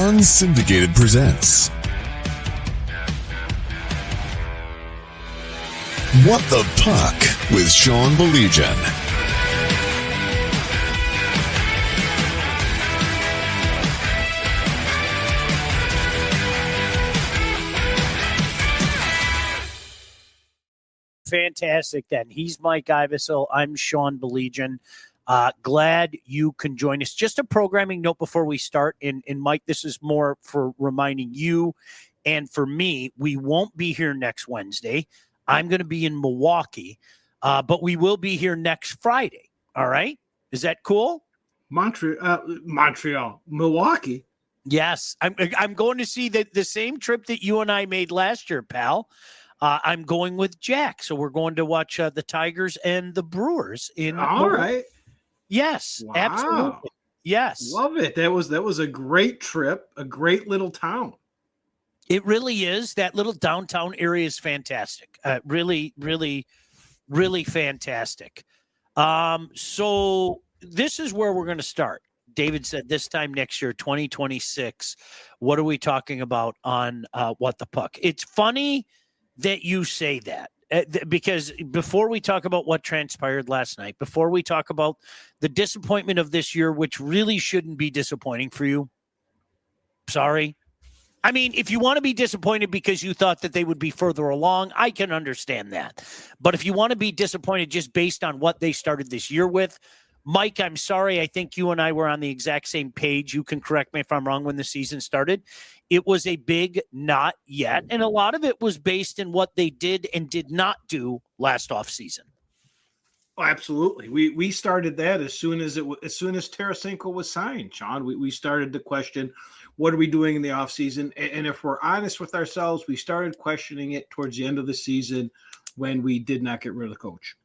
Unsyndicated presents What the Puck with Sean Baligian. Fantastic then. He's Mike Iavasile. I'm Sean Baligian. Glad you can join us. Just a programming note before we start. And Mike, this is more for reminding you and for me, we won't be here next Wednesday. I'm going to be in Milwaukee, but we will be here next Friday. All right? Is that cool? Montreal, Milwaukee. Yes. I'm going to see the same trip that you and I made last year, pal. I'm going with Jack, so we're going to watch the Tigers and the Brewers in. All right. Yes, wow. Absolutely. Yes, love it. That was a great trip, a great little town. It really is. That little downtown area is fantastic. Really, really, really fantastic. So this is where we're going to start. David said this time next year, 2026. What are we talking about on What the Puck? It's funny that you say that because before we talk about what transpired last night, before we talk about the disappointment of this year, which really shouldn't be disappointing for you. Sorry. I mean, if you want to be disappointed because you thought that they would be further along, I can understand that. But if you want to be disappointed just based on what they started this year with, Mike, I'm sorry. I think you and I were on the exact same page. You can correct me if I'm wrong when the season started. It was a big not yet. And a lot of it was based in what they did and did not do last offseason. Oh, absolutely. We started that as soon as Tarasenko was signed, Sean. We started to question, what are we doing in the offseason? And if we're honest with ourselves, we started questioning it towards the end of the season when we did not get rid of the coach.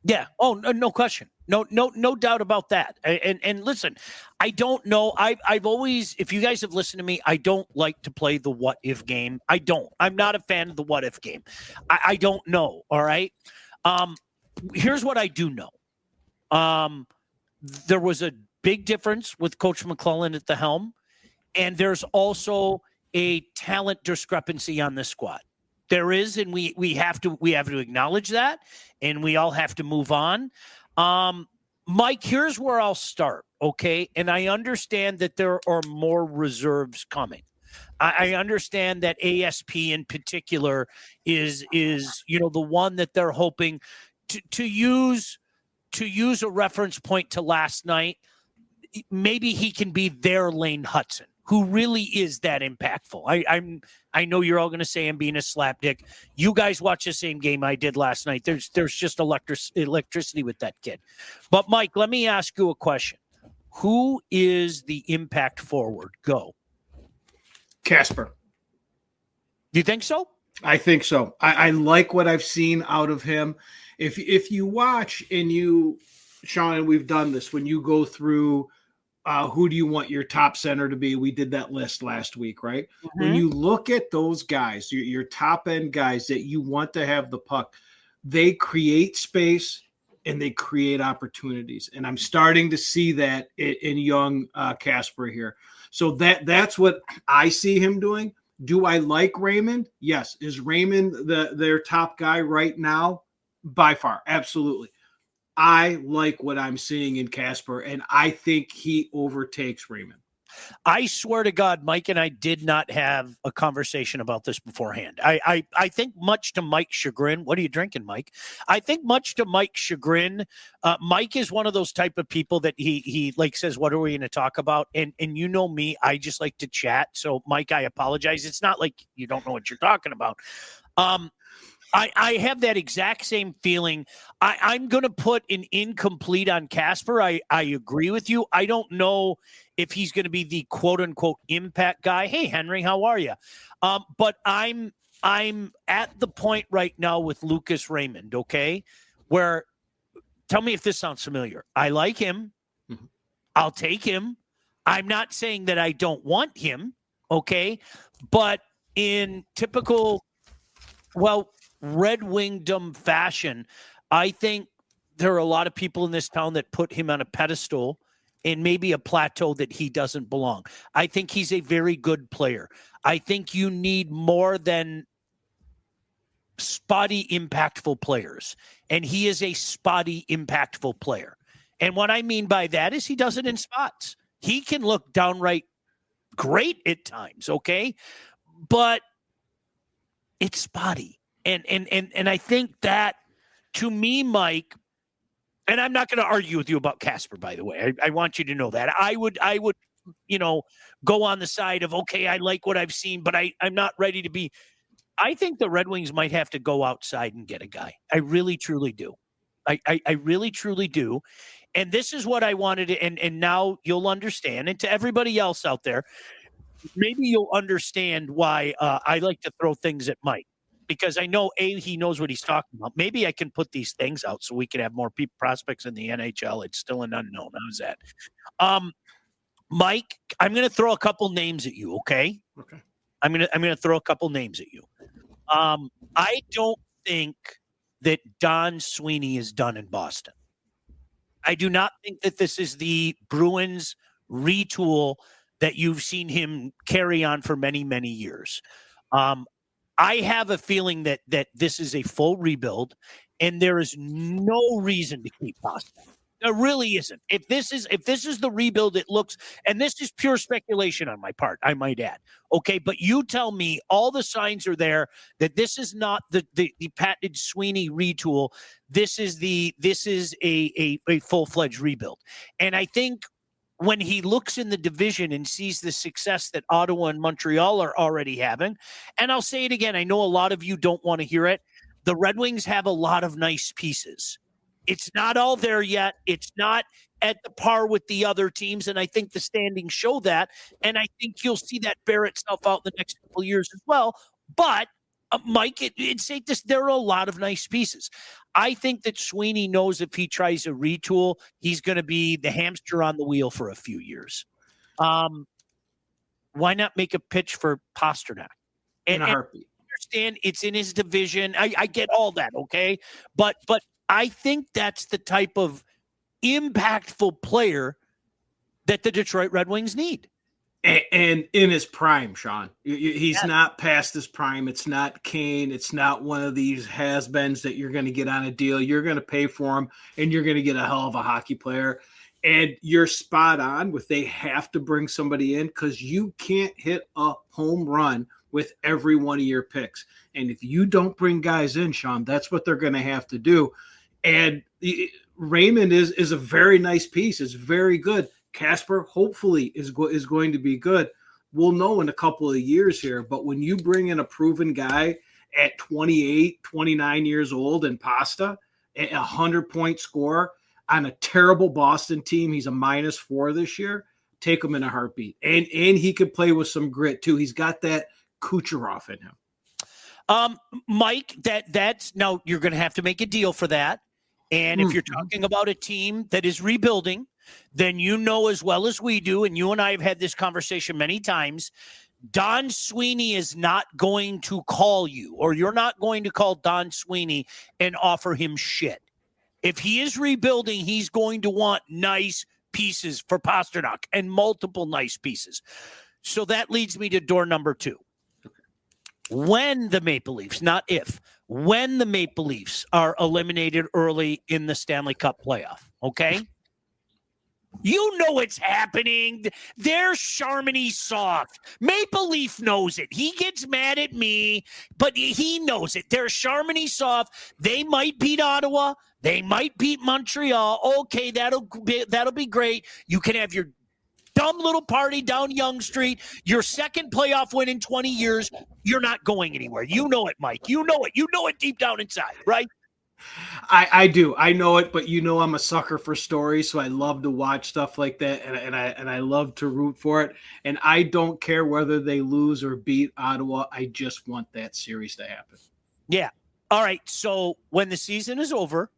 Yeah. Oh, no question. No doubt about that. And listen, I don't know. I've always, if you guys have listened to me, I don't like to play the what if game. I'm not a fan of the what if game. I don't know. All right. Here's what I do know. There was a big difference with Coach McClellan at the helm, and there's also a talent discrepancy on this squad. There is, and we have to acknowledge that, and we all have to move on. Mike, here's where I'll start, okay? And I understand that there are more reserves coming. I understand that ASP in particular is the one that they're hoping to use a reference point to last night. Maybe he can be their Lane Hudson, who really is that impactful. I know you're all going to say I'm being a slapdick. You guys watch the same game I did last night. There's just electricity with that kid. But Mike, let me ask you a question. Who is the impact forward? Go. Kasper. Do you think so? I think so. I like what I've seen out of him. If you watch and you, Sean, and we've done this, when you go through who do you want your top center to be? We did that list last week, right? Mm-hmm. When you look at those guys, your top end guys that you want to have the puck, they create space and they create opportunities. And I'm starting to see that in young Kasper here. So that's what I see him doing. Do I like Raymond? Yes. Is Raymond their top guy right now? By far. Absolutely. I like what I'm seeing in Kasper, and I think he overtakes Raymond. I swear to God, Mike and I did not have a conversation about this beforehand. I think much to Mike's chagrin. What are you drinking, Mike? I think much to Mike's chagrin, Mike is one of those type of people that he like says, what are we going to talk about? And you know me, I just like to chat. So Mike, I apologize. It's not like you don't know what you're talking about. I have that exact same feeling. I'm going to put an incomplete on Kasper. I agree with you. I don't know if he's going to be the quote-unquote impact guy. Hey, Henry, how are you? But I'm at the point right now with Lucas Raymond, okay, where tell me if this sounds familiar. I like him. Mm-hmm. I'll take him. I'm not saying that I don't want him, okay, but in typical, Red Wingdom fashion, I think there are a lot of people in this town that put him on a pedestal and maybe a plateau that he doesn't belong. I think he's a very good player. I think you need more than spotty, impactful players. And he is a spotty, impactful player. And what I mean by that is he does it in spots. He can look downright great at times, okay? But it's spotty. And I think that, to me, Mike, and I'm not going to argue with you about Casper, by the way. I want you to know that. I would, go on the side of, okay, I like what I've seen, but I'm not ready to be. I think the Red Wings might have to go outside and get a guy. I really, truly do. I really, truly do. And this is what I wanted to, and now you'll understand. And to everybody else out there, maybe you'll understand why I like to throw things at Mike. Because I know, he knows what he's talking about. Maybe I can put these things out so we can have more prospects in the NHL. It's still an unknown. How's that? Mike, I'm going to throw a couple names at you, okay? Okay. I'm going to throw a couple names at you. I don't think that Don Sweeney is done in Boston. I do not think that this is the Bruins retool that you've seen him carry on for many, many years. I have a feeling that this is a full rebuild, and there is no reason to keep Pastrňák. There really isn't. If this is the rebuild, it looks, and this is pure speculation on my part, I might add. Okay, but you tell me all the signs are there that this is not the patented Sweeney retool. This is a full-fledged rebuild. And I think when he looks in the division and sees the success that Ottawa and Montreal are already having, and I'll say it again, I know a lot of you don't want to hear it, the Red Wings have a lot of nice pieces. It's not all there yet. It's not at the par with the other teams, and I think the standings show that, and I think you'll see that bear itself out in the next couple of years as well. But, Mike, it's safe to say there are a lot of nice pieces. I think that Sweeney knows if he tries a retool, he's going to be the hamster on the wheel for a few years. Why not make a pitch for Pastrňák? In a heartbeat. I understand it's in his division. I get all that, okay? But I think that's the type of impactful player that the Detroit Red Wings need. And in his prime, Sean. He's not past his prime. It's not Kane. It's not one of these has-beens that you're going to get on a deal. You're going to pay for him, and you're going to get a hell of a hockey player. And you're spot on with they have to bring somebody in because you can't hit a home run with every one of your picks. And if you don't bring guys in, Sean, that's what they're going to have to do. And Raymond is a very nice piece. It's very good. Casper hopefully is going to be good. We'll know in a couple of years here. But when you bring in a proven guy at 28, 29 years old and Pasta, a 100-point scorer on a terrible Boston team, he's a -4 this year, take him in a heartbeat. And he could play with some grit too. He's got that Kucherov in him. Mike, that's now you're going to have to make a deal for that. And if you're talking about a team that is rebuilding, then you know as well as we do, and you and I have had this conversation many times, Don Sweeney is not going to call you, or you're not going to call Don Sweeney and offer him shit. If he is rebuilding, he's going to want nice pieces for Pastrňák and multiple nice pieces. So that leads me to door number 2. When the Maple Leafs, not if, when the Maple Leafs are eliminated early in the Stanley Cup playoff, okay? You know it's happening. They're Charmony soft. Maple Leaf knows it. He gets mad at me, but he knows it. They're Charmony soft. They might beat Ottawa. They might beat Montreal. Okay, that'll be great. You can have your dumb little party down Yonge Street, your second playoff win in 20 years. You're not going anywhere. You know it, Mike. You know it. You know it deep down inside, right? I do. I know it, but I'm a sucker for stories, so I love to watch stuff like that, and I love to root for it. And I don't care whether they lose or beat Ottawa. I just want that series to happen. Yeah. All right. So when the season is over,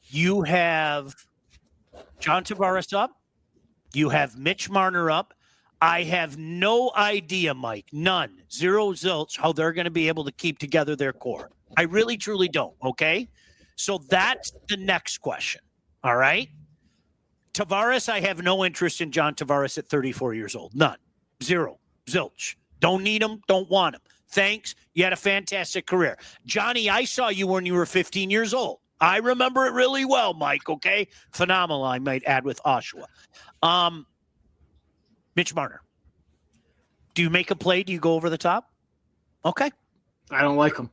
you have John Tavares up. You have Mitch Marner up. I have no idea, Mike, none, zero zilch, how they're going to be able to keep together their core. I really, truly don't, okay? So that's the next question, all right? Tavares, I have no interest in John Tavares at 34 years old. None. Zero. Zilch. Don't need him. Don't want him. Thanks. You had a fantastic career. Johnny, I saw you when you were 15 years old. I remember it really well, Mike, okay? Phenomenal, I might add, with Oshawa. Mitch Marner. Do you make a play? Do you go over the top? Okay. I don't like him.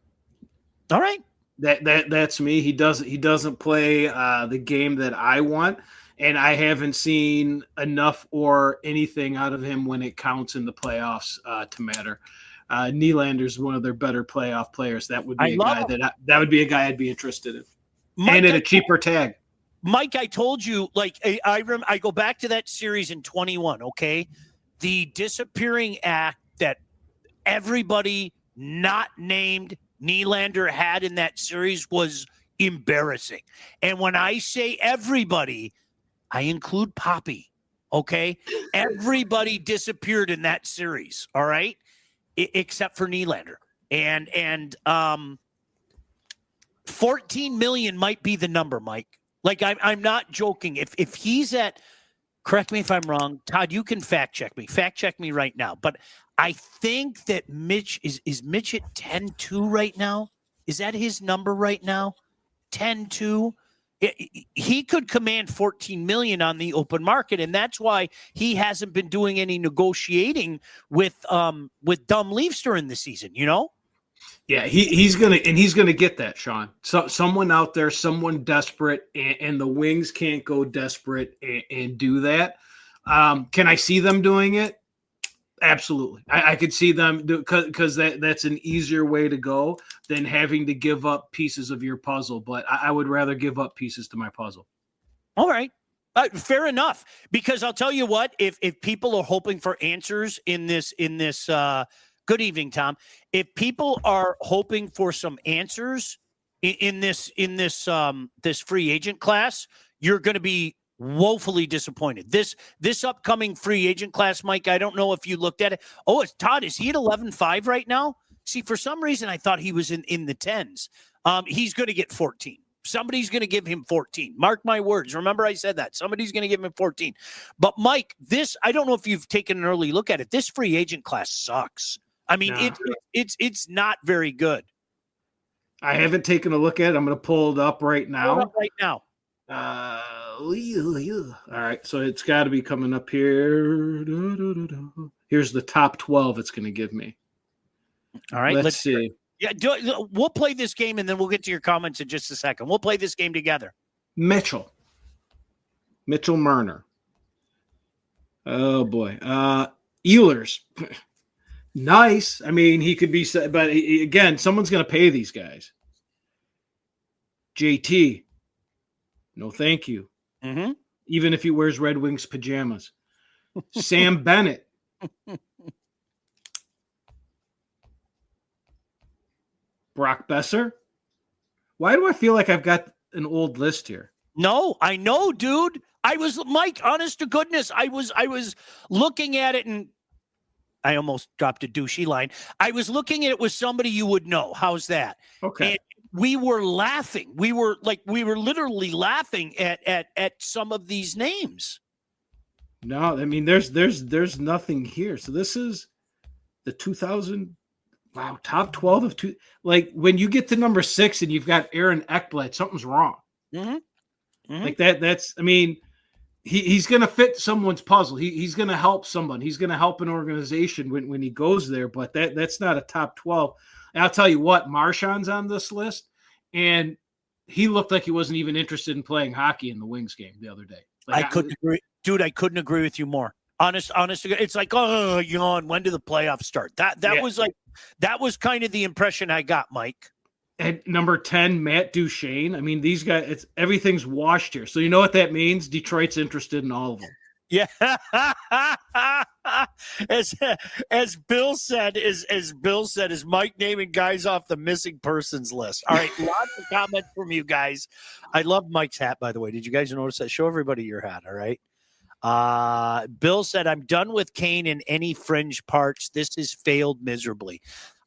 All right. That's me. He doesn't play the game that I want, and I haven't seen enough or anything out of him when it counts in the playoffs to matter. Nylander is one of their better playoff players. That would be that would be a guy I'd be interested in, Mike, and at a cheaper tag. Mike, I told you, like I go back to that series in 21. Okay, the disappearing act that everybody not named Nylander had in that series was embarrassing. And when I say everybody, I include Poppy. Okay, everybody disappeared in that series. All right. Except for Nylander. And 14 million might be the number, Mike. Like, I'm not joking. If he's at, correct me if I'm wrong, Todd, you can fact check me right now. But I think that Mitch is Mitch at 10-2 right now? Is that his number right now? 10-2? He could command 14 million on the open market, and that's why he hasn't been doing any negotiating with dumb Leafs during the season, you know? Yeah, he's gonna get that, Sean. So someone out there, someone desperate, and the Wings can't go desperate and do that. Can I see them doing it? Absolutely. I could see them do, because that's an easier way to go than having to give up pieces of your puzzle. But I would rather give up pieces to my puzzle. All right. Fair enough. Because I'll tell you what, if people are hoping for answers in this, good evening, Tom. If people are hoping for some answers in this free agent class, you're going to be woefully disappointed. This upcoming free agent class, Mike, I don't know if you looked at it. Oh, it's Todd. Is he at 11.5 right now? See, for some reason, I thought he was in the 10s. He's going to get 14. Somebody's going to give him 14. Mark my words. Remember I said that. Somebody's going to give him 14. But, Mike, I don't know if you've taken an early look at it. This free agent class sucks. I mean, no. It's not very good. I haven't taken a look at it. I'm going to pull it up right now. All right, so it's got to be coming up here. Here's the top 12 it's going to give me. All right, let's see. Yeah, we'll play this game, and then we'll get to your comments in just a second. We'll play this game together. Mitchell Marner. Oh, boy. Ehlers. Nice. I mean, he could be, but again, someone's going to pay these guys. JT. No, thank you. Mm-hmm. Even if he wears Red Wings pajamas. Sam Bennett. Brock Besser. Why do I feel like I've got an old list here? No, I know, dude. Mike, honest to goodness, I was looking at it and I almost dropped a douchey line. I was looking at it with somebody you would know. How's that? Okay. And we were laughing. We were literally laughing at some of these names. No, I mean, there's nothing here. So this is the 2000. Wow, top 12 of two. Like when you get to number 6 and you've got Aaron Ekblad, something's wrong. Mm-hmm. Mm-hmm. Like that. That's. I mean, he's going to fit someone's puzzle. He's going to help someone. He's going to help an organization when he goes there. But that's not a top 12. And I'll tell you what, Marchand's on this list, and he looked like he wasn't even interested in playing hockey in the Wings game the other day. Like, I couldn't agree, dude. I couldn't agree with you more. Honest. It's like, oh, yawn. When do the playoffs start? That was kind of the impression I got, Mike. At number 10, Matt Duchene. I mean, these guys, everything's washed here. So you know what that means? Detroit's interested in all of them. Yeah. as Bill said, is Mike naming guys off the missing persons list. All right, lots of comments from you guys. I love Mike's hat, by the way. Did you guys notice that? Show everybody your hat, all right? Bill said, I'm done with Kane in any fringe parts. This has failed miserably.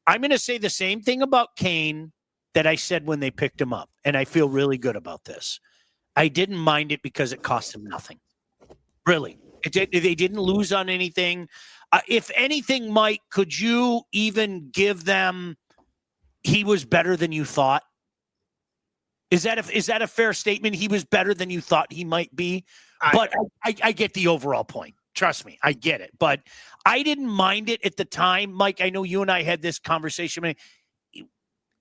I'm going to say the same thing about Kane that I said when they picked him up, and I feel really good about this. I didn't mind it because it cost him nothing. Really. They didn't lose on anything. If anything, Mike, could you even give them he was better than you thought? Is that a fair statement? He was better than you thought he might be? But I get the overall point. Trust me, I get it. But I didn't mind it at the time. Mike, I know you and I had this conversation.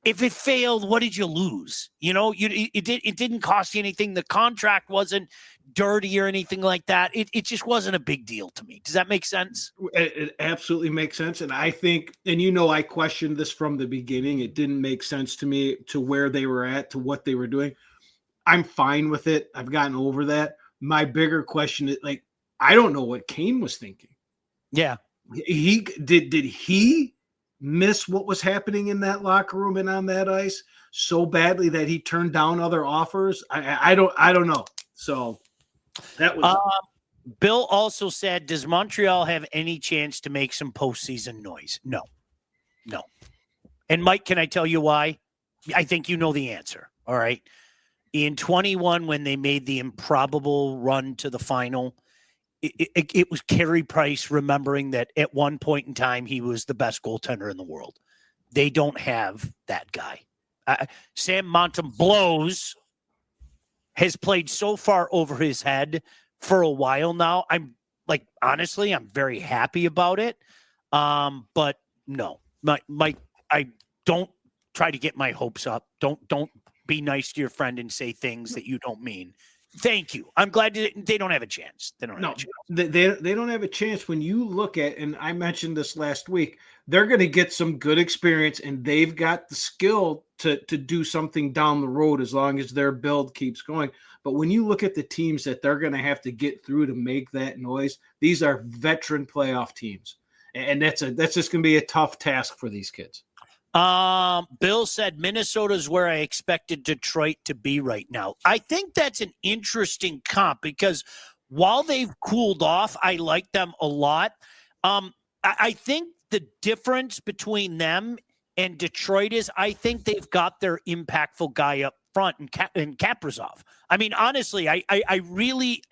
If it failed, what did you lose? It didn't cost you anything. The contract wasn't dirty or anything like that. It just wasn't a big deal to me. Does that make sense? It absolutely makes sense. And I think, and I questioned this from the beginning. It didn't make sense to me to where they were at, to what they were doing. I'm fine with it. I've gotten over that. My bigger question is, I don't know what Kane was thinking. Yeah. Did he miss what was happening in that locker room and on that ice so badly that he turned down other offers? I don't know. So that was Bill also said, does Montreal have any chance to make some postseason noise? No. And Mike, can I tell you why? I think you know the answer. All right. In 21, when they made the improbable run to the final, it was Carey Price remembering that at one point in time, he was the best goaltender in the world. They don't have that guy. Sam Montembeault has played so far over his head for a while now. Honestly, I'm very happy about it. But no, Mike, I don't try to get my hopes up. Don't be nice to your friend and say things that you don't mean. Thank you. I'm glad they don't have a chance. They don't have a chance. When you look at, and I mentioned this last week, they're going to get some good experience, and they've got the skill to do something down the road as long as their build keeps going. But when you look at the teams that they're going to have to get through to make that noise, these are veteran playoff teams, and that's just going to be a tough task for these kids. Bill said Minnesota is where I expected Detroit to be right now. I think that's an interesting comp because while they've cooled off, I like them a lot. I think the difference between them and Detroit is I think they've got their impactful guy up front in Kaprizov. I mean, honestly, I really,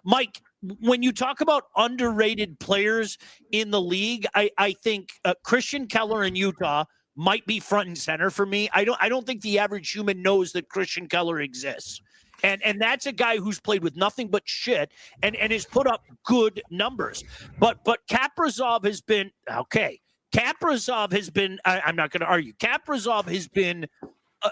Mike, when you talk about underrated players in the league, I think Christian Keller in Utah might be front and center for me. I don't think the average human knows that Christian Keller exists. And that's a guy who's played with nothing but shit and has put up good numbers. But Kaprizov has been okay. Kaprizov has been, I'm not going to argue. Kaprizov has been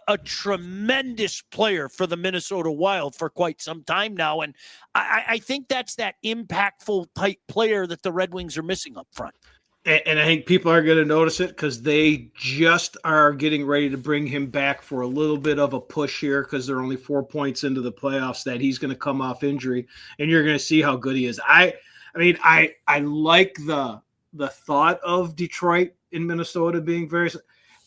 a tremendous player for the Minnesota Wild for quite some time now. And I think that's that impactful type player that the Red Wings are missing up front. And I think people are going to notice it because they just are getting ready to bring him back for a little bit of a push here because they're only 4 points into the playoffs that he's going to come off injury, and you're going to see how good he is. I mean, I like the thought of Detroit in Minnesota being very –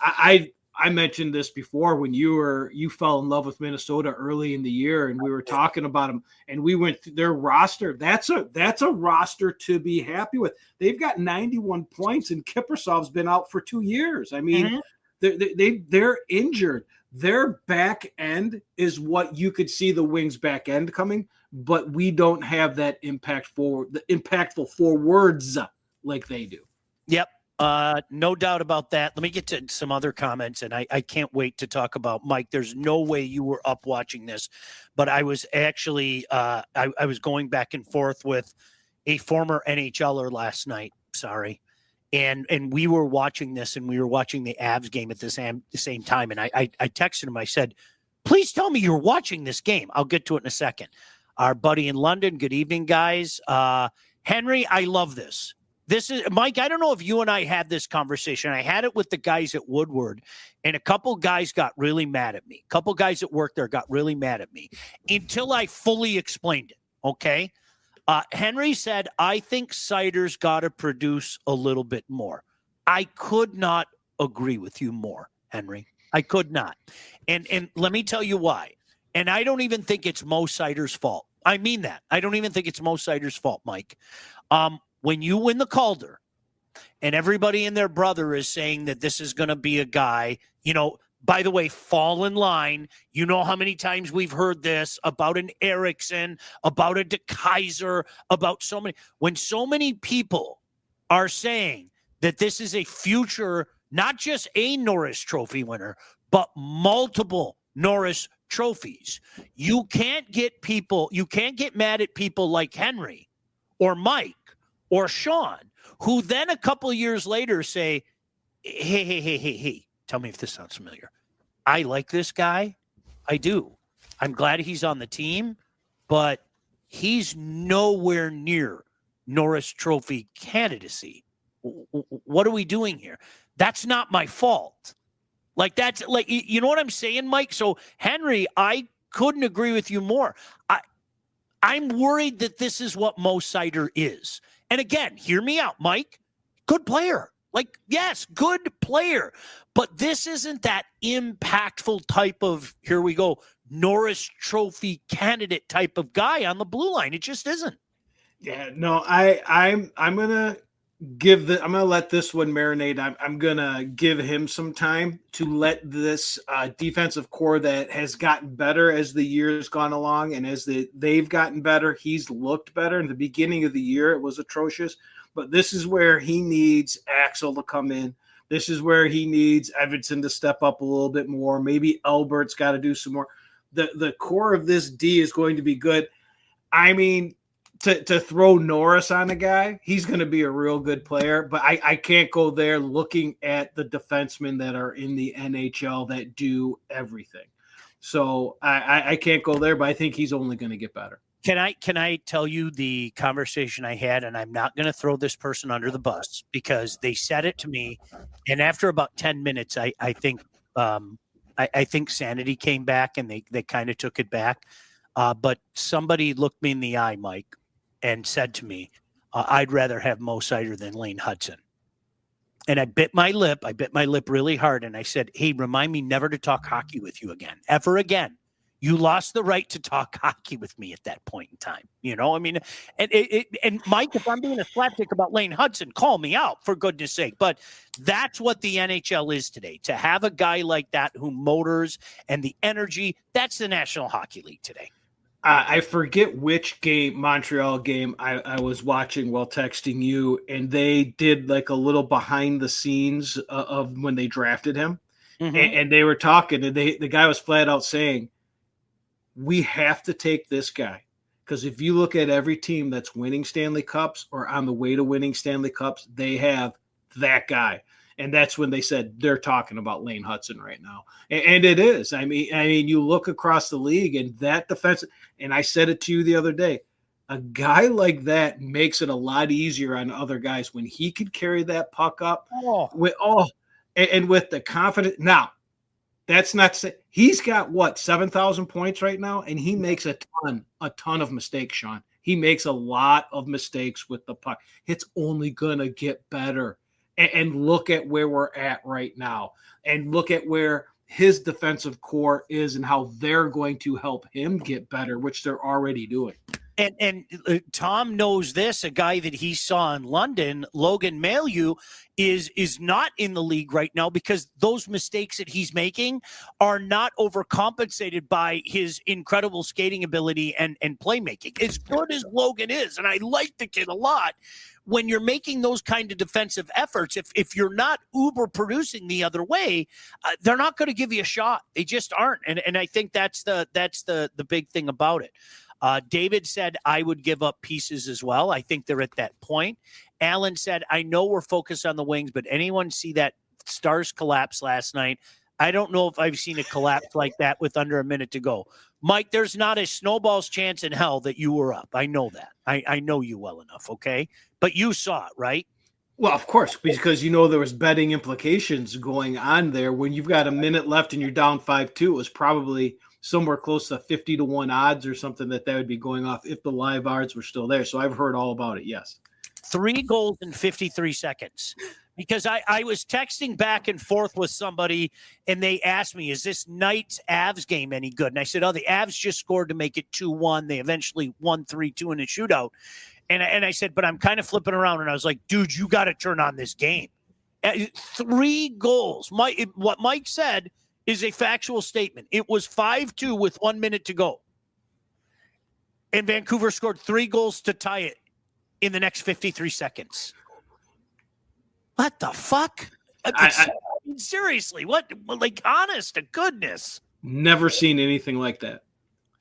I mentioned this before when you fell in love with Minnesota early in the year, and we were talking about them, and we went through their roster. That's a roster to be happy with. They've got 91 points, and Kiprusoff's been out for 2 years. I mean, they're injured. Their back end is what you could see the Wings' back end coming, but we don't have that impactful forwards like they do. Yep. No doubt about that. Let me get to some other comments, and I can't wait to talk about Mike. There's no way you were up watching this, but I was actually I was going back and forth with a former NHLer last night. Sorry. And we were watching this, and we were watching the Avs game at the same time. And I texted him. I said, please tell me you're watching this game. I'll get to it in a second. Our buddy in London. Good evening, guys. Henry, I love this. This is Mike. I don't know if you and I had this conversation. I had it with the guys at Woodward, and a couple guys got really mad at me. A couple guys at work there got really mad at me until I fully explained it. Okay. Henry said, I think Seider's got to produce a little bit more. I could not agree with you more, Henry. I could not. And let me tell you why. And I don't even think it's Mo Seider's fault. I mean that. I don't even think it's Mo Seider's fault, Mike. When you win the Calder and everybody and their brother is saying that this is going to be a guy, By the way, fall in line. You know how many times we've heard this about an Eriksson, about a DeKaiser, about so many. When so many people are saying that this is a future, not just a Norris Trophy winner, but multiple Norris trophies, you can't get mad at people like Henry or Mike or Sean, who then a couple of years later say, hey, tell me if this sounds familiar. I like this guy. I do. I'm glad he's on the team, but he's nowhere near Norris Trophy candidacy. What are we doing here? That's not my fault. Like, that's like, you know what I'm saying, Mike? So Henry, I couldn't agree with you more. I'm worried that this is what Mo Seider is. And again, hear me out, Mike. Good player. Like, yes, good player. But this isn't that impactful type of, here we go, Norris Trophy candidate type of guy on the blue line. It just isn't. Yeah, no, I'm gonna I'm gonna let this one marinate. I'm gonna give him some time to let this defensive core that has gotten better as the year's gone along, and as they've gotten better, he's looked better. In the beginning of the year, it was atrocious, but this is where he needs Axel to come in. This is where he needs Edvinsson to step up a little bit more. Maybe Albert's got to do some more. The core of this D is going to be good. I mean, to throw Norris on a guy, he's going to be a real good player, but I can't go there looking at the defensemen that are in the NHL that do everything. So I can't go there, but I think he's only going to get better. Can I tell you the conversation I had, and I'm not going to throw this person under the bus because they said it to me, and after about 10 minutes, I think sanity came back and they kind of took it back. But somebody looked me in the eye, Mike, and said to me, I'd rather have Mo Seider than Lane Hudson. And I bit my lip really hard, and I said, hey, remind me never to talk hockey with you again, ever again. You lost the right to talk hockey with me at that point in time. You know, I mean, and Mike, if I'm being a slapstick about Lane Hudson, call me out, for goodness sake. But that's what the NHL is today. To have a guy like that who motors and the energy, that's the National Hockey League today. I forget which Montreal game I was watching while texting you, and they did like a little behind the scenes of when they drafted him. Mm-hmm. And they were talking, and the guy was flat out saying, we have to take this guy, because if you look at every team that's winning Stanley Cups or on the way to winning Stanley Cups, they have that guy. And that's when they said they're talking about Lane Hudson right now. And it is. I mean, you look across the league and that defense, and I said it to you the other day, a guy like that makes it a lot easier on other guys when he could carry that puck up and with the confidence. Now, that's not – he's got, 7,000 points right now, and he makes a ton of mistakes, Sean. He makes a lot of mistakes with the puck. It's only going to get better. And look at where we're at right now, and look at where his defensive core is and how they're going to help him get better, which they're already doing. And Tom knows this, a guy that he saw in London, Logan Mailloux, is not in the league right now because those mistakes that he's making are not overcompensated by his incredible skating ability and playmaking. As good as Logan is, and I like the kid a lot, when you're making those kind of defensive efforts, if you're not uber producing the other way, they're not going to give you a shot. They just aren't. And I think that's the big thing about it. David said, I would give up pieces as well. I think they're at that point. Alan said, I know we're focused on the wings, but anyone see that Stars collapse last night? I don't know if I've seen a collapse like that with under a minute to go. Mike, there's not a snowball's chance in hell that you were up. I know that. I know you well enough, okay? But you saw it, right? Well, of course, because there was betting implications going on there. When you've got a minute left and you're down 5-2, it was probably somewhere close to 50-1 odds or something that would be going off if the live odds were still there. So I've heard all about it, yes. 3 goals in 53 seconds. Because I was texting back and forth with somebody, and they asked me, is this night's Avs game any good? And I said, the Avs just scored to make it 2-1. They eventually won 3-2 in a shootout. And I said, but I'm kind of flipping around, and I was like, dude, you got to turn on this game. 3 goals. What Mike said is a factual statement. It was 5-2 with 1 minute to go. And Vancouver scored 3 goals to tie it in the next 53 seconds. What the fuck? Seriously, what? Like, honest to goodness. Never seen anything like that.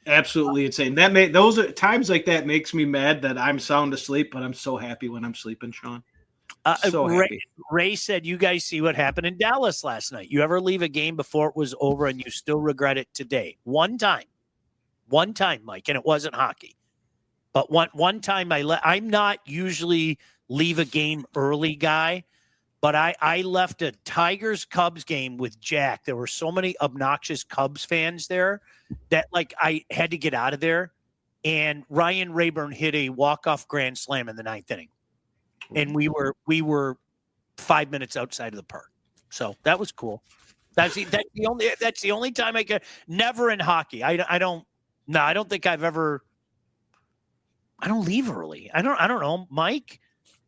Absolutely insane. Those are times like that makes me mad that I'm sound asleep, but I'm so happy when I'm sleeping, Sean. So happy. Ray said, you guys see what happened in Dallas last night. You ever leave a game before it was over and you still regret it today? One time, Mike, and it wasn't hockey. But one time I'm not usually leave a game early guy, but I left a Tigers-Cubs game with Jack. There were so many obnoxious Cubs fans there that, like, I had to get out of there. And Ryan Rayburn hit a walk-off grand slam in the 9th inning. And we were 5 minutes outside of the park. So that was cool. That's the only time I could. Never in hockey. I don't think I've ever. I don't leave early. I don't know, Mike.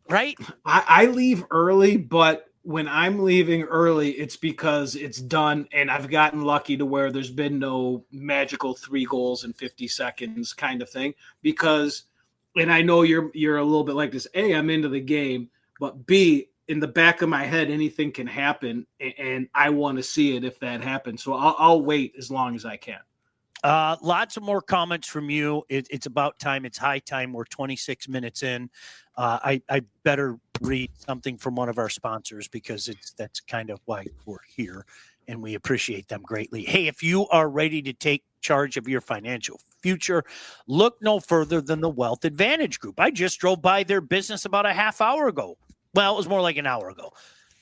Right? I leave early, but when I'm leaving early, it's because it's done, and I've gotten lucky to where there's been no magical 3 goals in 50 seconds kind of thing. Because, and I know you're a little bit like this. A, I'm into the game, but B, in the back of my head, anything can happen, and I want to see it if that happens. So I'll wait as long as I can. Lots of more comments from you. It's about time. It's high time. We're 26 minutes in. I better read something from one of our sponsors because that's kind of why we're here, and we appreciate them greatly. Hey, if you are ready to take charge of your financial future, look no further than the Wealth Advantage Group. I just drove by their business about a half hour ago. Well, it was more like an hour ago.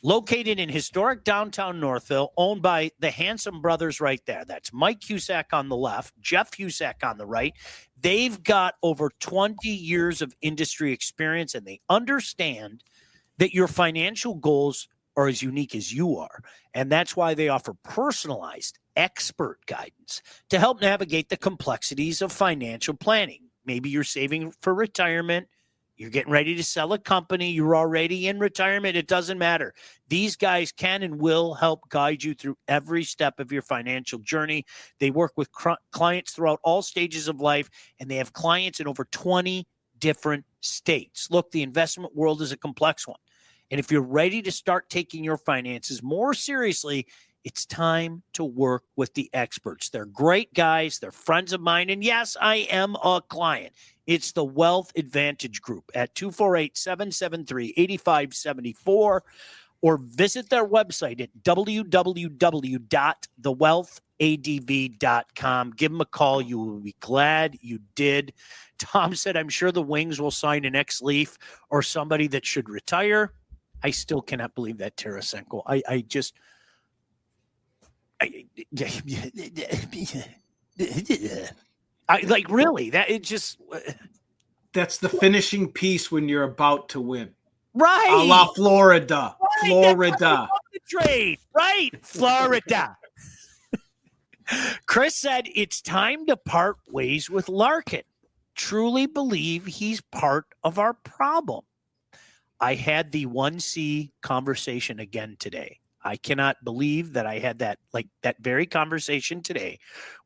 Located in historic downtown Northville, owned by the Handsome brothers right there. That's Mike Husak on the left, Jeff Husak on the right. They've got over 20 years of industry experience, and they understand that your financial goals are as unique as you are. And that's why they offer personalized expert guidance to help navigate the complexities of financial planning. Maybe you're saving for retirement. You're getting ready to sell a company. You're already in retirement. It doesn't matter. These guys can and will help guide you through every step of your financial journey. They work with clients throughout all stages of life, and they have clients in over 20 different states. Look, the investment world is a complex one. And if you're ready to start taking your finances more seriously, it's time to work with the experts. They're great guys. They're friends of mine. And yes, I am a client. It's the Wealth Advantage Group at 248-773-8574 or visit their website at www.thewealthadv.com. Give them a call. You will be glad you did. Tom said, I'm sure the Wings will sign an ex-Leaf or somebody that should retire. I still cannot believe that Tarasenko. Like, really, that it just that's the finishing piece when you're about to win, right? A la Florida, right. Florida trade, right? Florida. Chris said it's time to part ways with Larkin. Truly believe he's part of our problem. I had the 1C conversation again today. I cannot believe that I had that very conversation today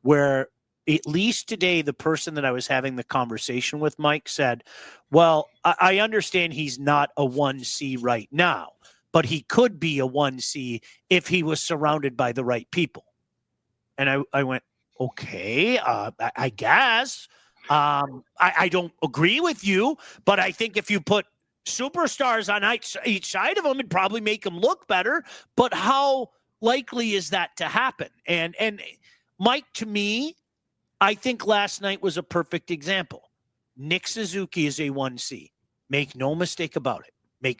where at least today the person that I was having the conversation with, Mike, said, well, I understand he's not a 1C right now, but he could be a 1C if he was surrounded by the right people. And I went, okay, I guess. I don't agree with you, but I think if you put superstars on each side of them, it'd probably make them look better. But how likely is that to happen? And Mike, to me, I think last night was a perfect example. Nick Suzuki is a 1C. Make no mistake about it.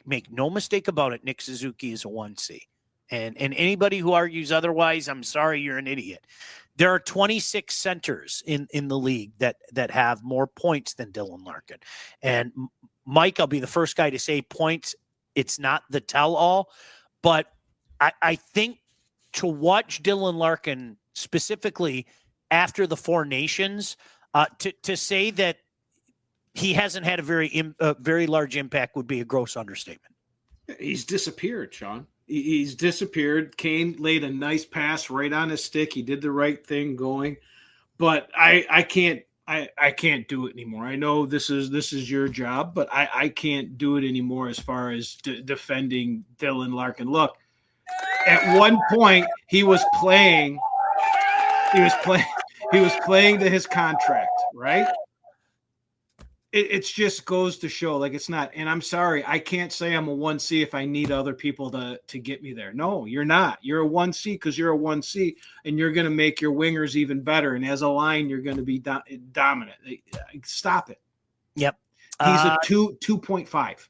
Make no mistake about it. Nick Suzuki is a 1C. And anybody who argues otherwise, I'm sorry, you're an idiot. There are 26 centers in the league that have more points than Dylan Larkin. And Mike, I'll be the first guy to say points. It's not the tell-all, but I think to watch Dylan Larkin specifically after the Four Nations, to say that he hasn't had a very large impact would be a gross understatement. He's disappeared, Sean. He's disappeared. Kane laid a nice pass right on his stick. He did the right thing going, but I can't do it anymore. I know this is your job, but I can't do it anymore as far as defending Dylan Larkin. Look, at one point he was playing to his contract, right? It just goes to show, like, it's not. And I'm sorry, I can't say I'm a 1C if I need other people to get me there. No, you're not. You're a 1C because you're a 1C, and you're going to make your wingers even better. And as a line, you're going to be dominant. Stop it. Yep. He's a 2.5.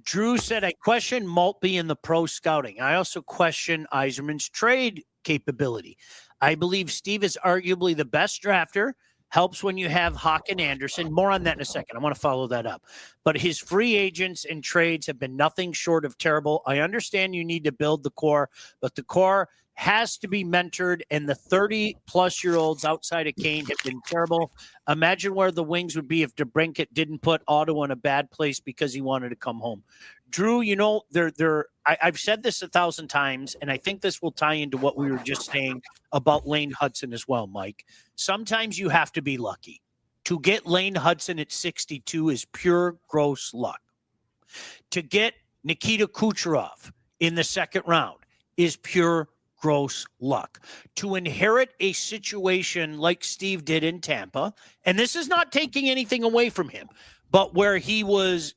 Drew said, I question Maltby in the pro scouting. I also question Yzerman's trade capability. I believe Steve is arguably the best drafter. Helps when you have Hawk and Anderson. More on that in a second. I want to follow that up. But his free agents and trades have been nothing short of terrible. I understand you need to build the core, but the core has to be mentored, and the 30-plus-year-olds outside of Kane have been terrible. Imagine where the Wings would be if DeBrincat didn't put Ottawa in a bad place because he wanted to come home. Drew, I've said this 1,000 times, and I think this will tie into what we were just saying about Lane Hudson as well, Mike. Sometimes you have to be lucky. To get Lane Hudson at 62 is pure gross luck. To get Nikita Kucherov in the second round is pure gross luck. To inherit a situation like Steve did in Tampa, and this is not taking anything away from him, but where he was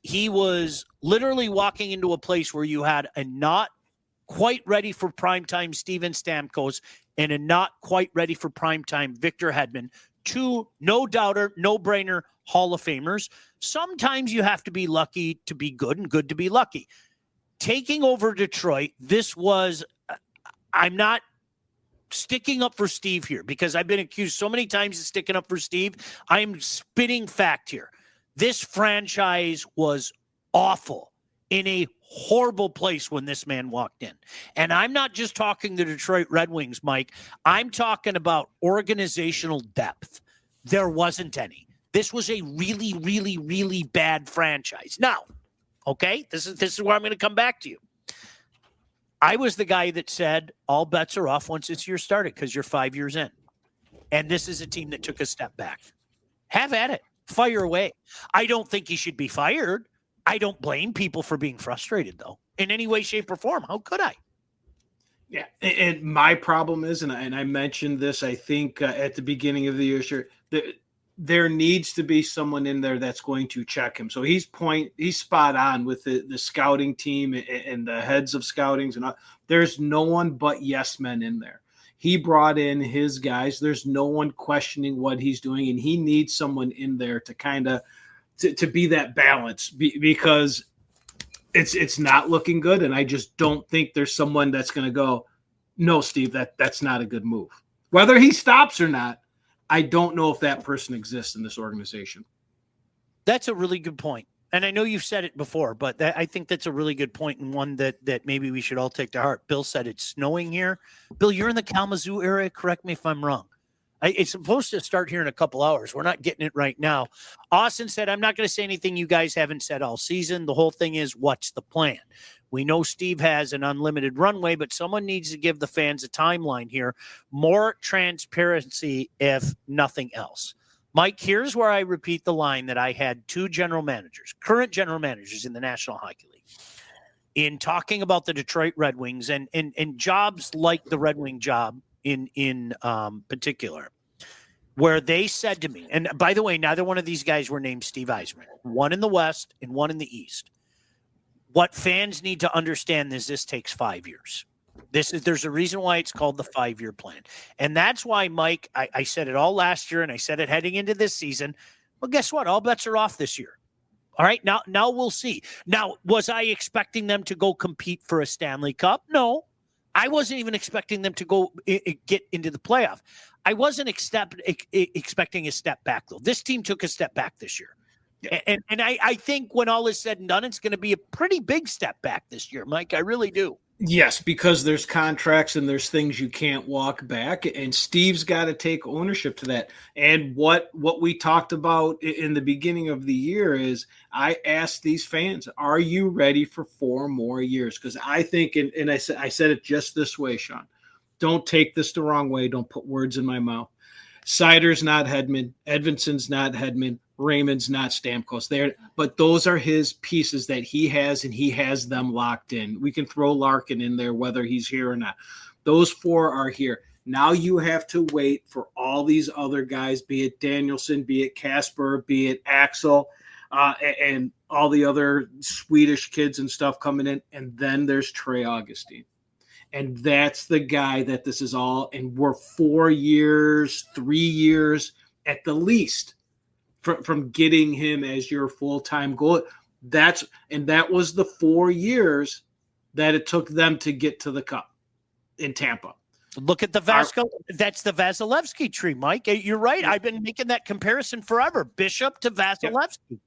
literally walking into a place where you had a not quite ready for primetime Steven Stamkos and a not quite ready for primetime Victor Hedman, two no-doubter, no-brainer Hall of Famers. Sometimes you have to be lucky to be good and good to be lucky. Taking over Detroit, this was I'm not sticking up for Steve here because I've been accused so many times of sticking up for Steve. I'm spitting fact here. This franchise was awful, in a horrible place when this man walked in. And I'm not just talking the Detroit Red Wings, Mike. I'm talking about organizational depth. There wasn't any. This was a really, really, really bad franchise. Now, okay, this is where I'm going to come back to you. I was the guy that said all bets are off once this year started because you're 5 years in. And this is a team that took a step back. Have at it. Fire away. I don't think he should be fired. I don't blame people for being frustrated, though, in any way, shape, or form. How could I? Yeah, and my problem is, and I mentioned this, I think, at the beginning of the year, sure, there needs to be someone in there that's going to check him. So he's spot on with the scouting team and the heads of scoutings. And there's no one but yes men in there. He brought in his guys. There's no one questioning what he's doing, and he needs someone in there to kind of to be that balance because it's not looking good. And I just don't think there's someone that's going to go, no, Steve, that's not a good move. Whether he stops or not, I don't know if that person exists in this organization. That's a really good point. And I know you've said it before, but I think that's a really good point and one that maybe we should all take to heart. Bill said it's snowing here. Bill, you're in the Kalamazoo area. Correct me if I'm wrong. It's supposed to start here in a couple hours. We're not getting it right now. Austin said, I'm not going to say anything you guys haven't said all season. The whole thing is, what's the plan? We know Steve has an unlimited runway, but someone needs to give the fans a timeline here. More transparency, if nothing else. Mike, here's where I repeat the line that I had two current general managers in the National Hockey League, in talking about the Detroit Red Wings and jobs like the Red Wing job in particular, where they said to me, and by the way, neither one of these guys were named Steve Yzerman, one in the West and one in the East. What fans need to understand is this takes 5 years. There's a reason why it's called the 5-year plan. And that's why, Mike, I said it all last year and I said it heading into this season. Well, guess what? All bets are off this year. All right. Now we'll see. Now, was I expecting them to go compete for a Stanley Cup? No, I wasn't even expecting them to go get into the playoff. I wasn't expecting a step back, though. This team took a step back this year. Yeah. And I think when all is said and done, it's going to be a pretty big step back this year, Mike. I really do. Yes, because there's contracts and there's things you can't walk back, and Steve's got to take ownership to that. And what we talked about in the beginning of the year is I asked these fans, "Are you ready for 4 more years?" Because I think, and I said it just this way, Sean. Don't take this the wrong way. Don't put words in my mouth. Seider's not Hedman. Edvinson's not Hedman. Raymond's not Stamkos. But those are his pieces that he has, and he has them locked in. We can throw Larkin in there, whether he's here or not. Those 4 are here. Now you have to wait for all these other guys, be it Danielson, be it Kasper, be it Axel, and all the other Swedish kids and stuff coming in. And then there's Trey Augustine. And that's the guy that this is all. And we're 4 years, 3 years at the least from getting him as your full-time goal. That was the 4 years that it took them to get to the cup in Tampa. Look at the that's the Vasilevsky tree, Mike. You're right. I've been making that comparison forever. Bishop to Vasilevsky. Yep.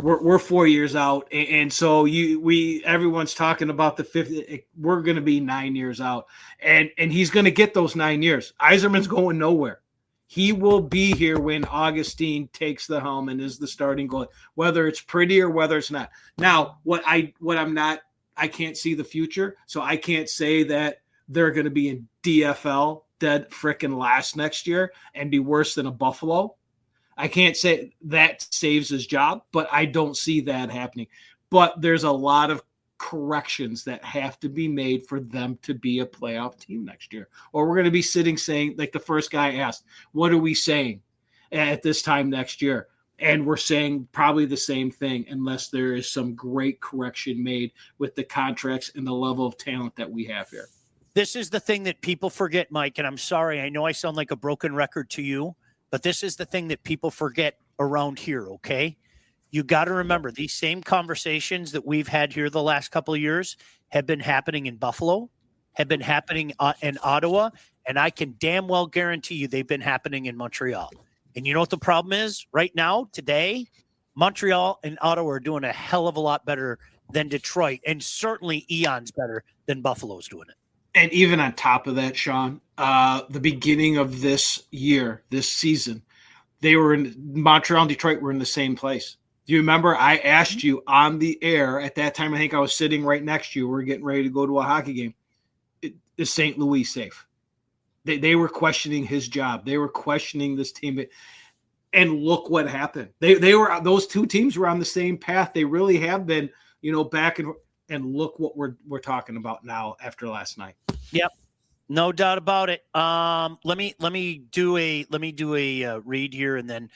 We're 4 years out, and so everyone's talking about the 5th. We're going to be 9 years out, and he's going to get those 9 years. Yzerman's going nowhere. He will be here when Augustine takes the helm and is the starting goalie, whether it's pretty or whether it's not. Now, I can't see the future, so I can't say that they're going to be in DFL dead frickin' last next year and be worse than a Buffalo. I can't say that saves his job, but I don't see that happening. But there's a lot of corrections that have to be made for them to be a playoff team next year. Or we're going to be sitting saying, like the first guy asked, what are we saying at this time next year? And we're saying probably the same thing unless there is some great correction made with the contracts and the level of talent that we have here. This is the thing that people forget, Mike, and I'm sorry. I know I sound like a broken record to you, but this is the thing that people forget around here, okay? You got to remember, these same conversations that we've had here the last couple of years have been happening in Buffalo, have been happening in Ottawa, and I can damn well guarantee you they've been happening in Montreal. And you know what the problem is? Right now, today, Montreal and Ottawa are doing a hell of a lot better than Detroit, and certainly eons better than Buffalo's doing it. And even on top of that, Sean, the beginning of this year, this season, they were in Montreal and Detroit were in the same place. Do you remember I asked you on the air at that time? I think I was sitting right next to you. We're getting ready to go to a hockey game. Is St. Louis safe? They were questioning his job. They were questioning this team. And look what happened. Those 2 teams were on the same path. They really have been, back and look what we're talking about now after last night. Yep. No doubt about it. Let me do a read here, and then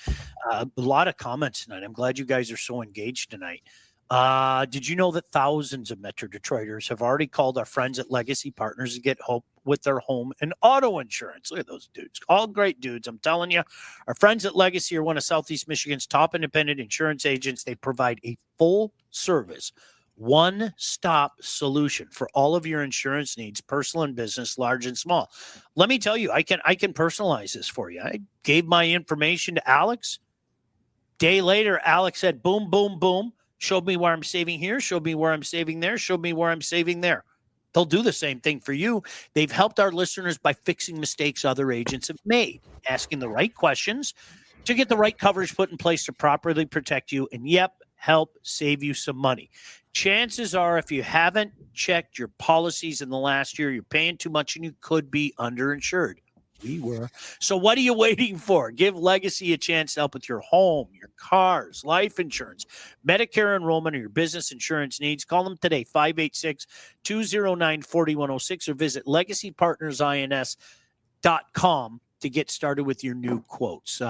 a lot of comments tonight. I'm glad you guys are so engaged tonight. Did you know that thousands of Metro Detroiters have already called our friends at Legacy Partners to get help with their home and auto insurance? Look at those dudes. All great dudes. I'm telling you, our friends at Legacy are one of Southeast Michigan's top independent insurance agents. They provide a full service, one-stop solution for all of your insurance needs, personal and business, large and small. Let me tell you, I can personalize this for you. I gave my information to Alex. Day later, Alex said, boom, boom, boom. Showed me where I'm saving here. Showed me where I'm saving there. Showed me where I'm saving there. They'll do the same thing for you. They've helped our listeners by fixing mistakes other agents have made, asking the right questions to get the right coverage put in place to properly protect you. And yep, help save you some money. Chances are, if you haven't checked your policies in the last year, you're paying too much and you could be underinsured. We were. So what are you waiting for? Give Legacy a chance to help with your home, your cars, life insurance, Medicare enrollment, or your business insurance needs. Call them today, 586-209-4106, or visit legacypartnersins.com to get started with your new quotes.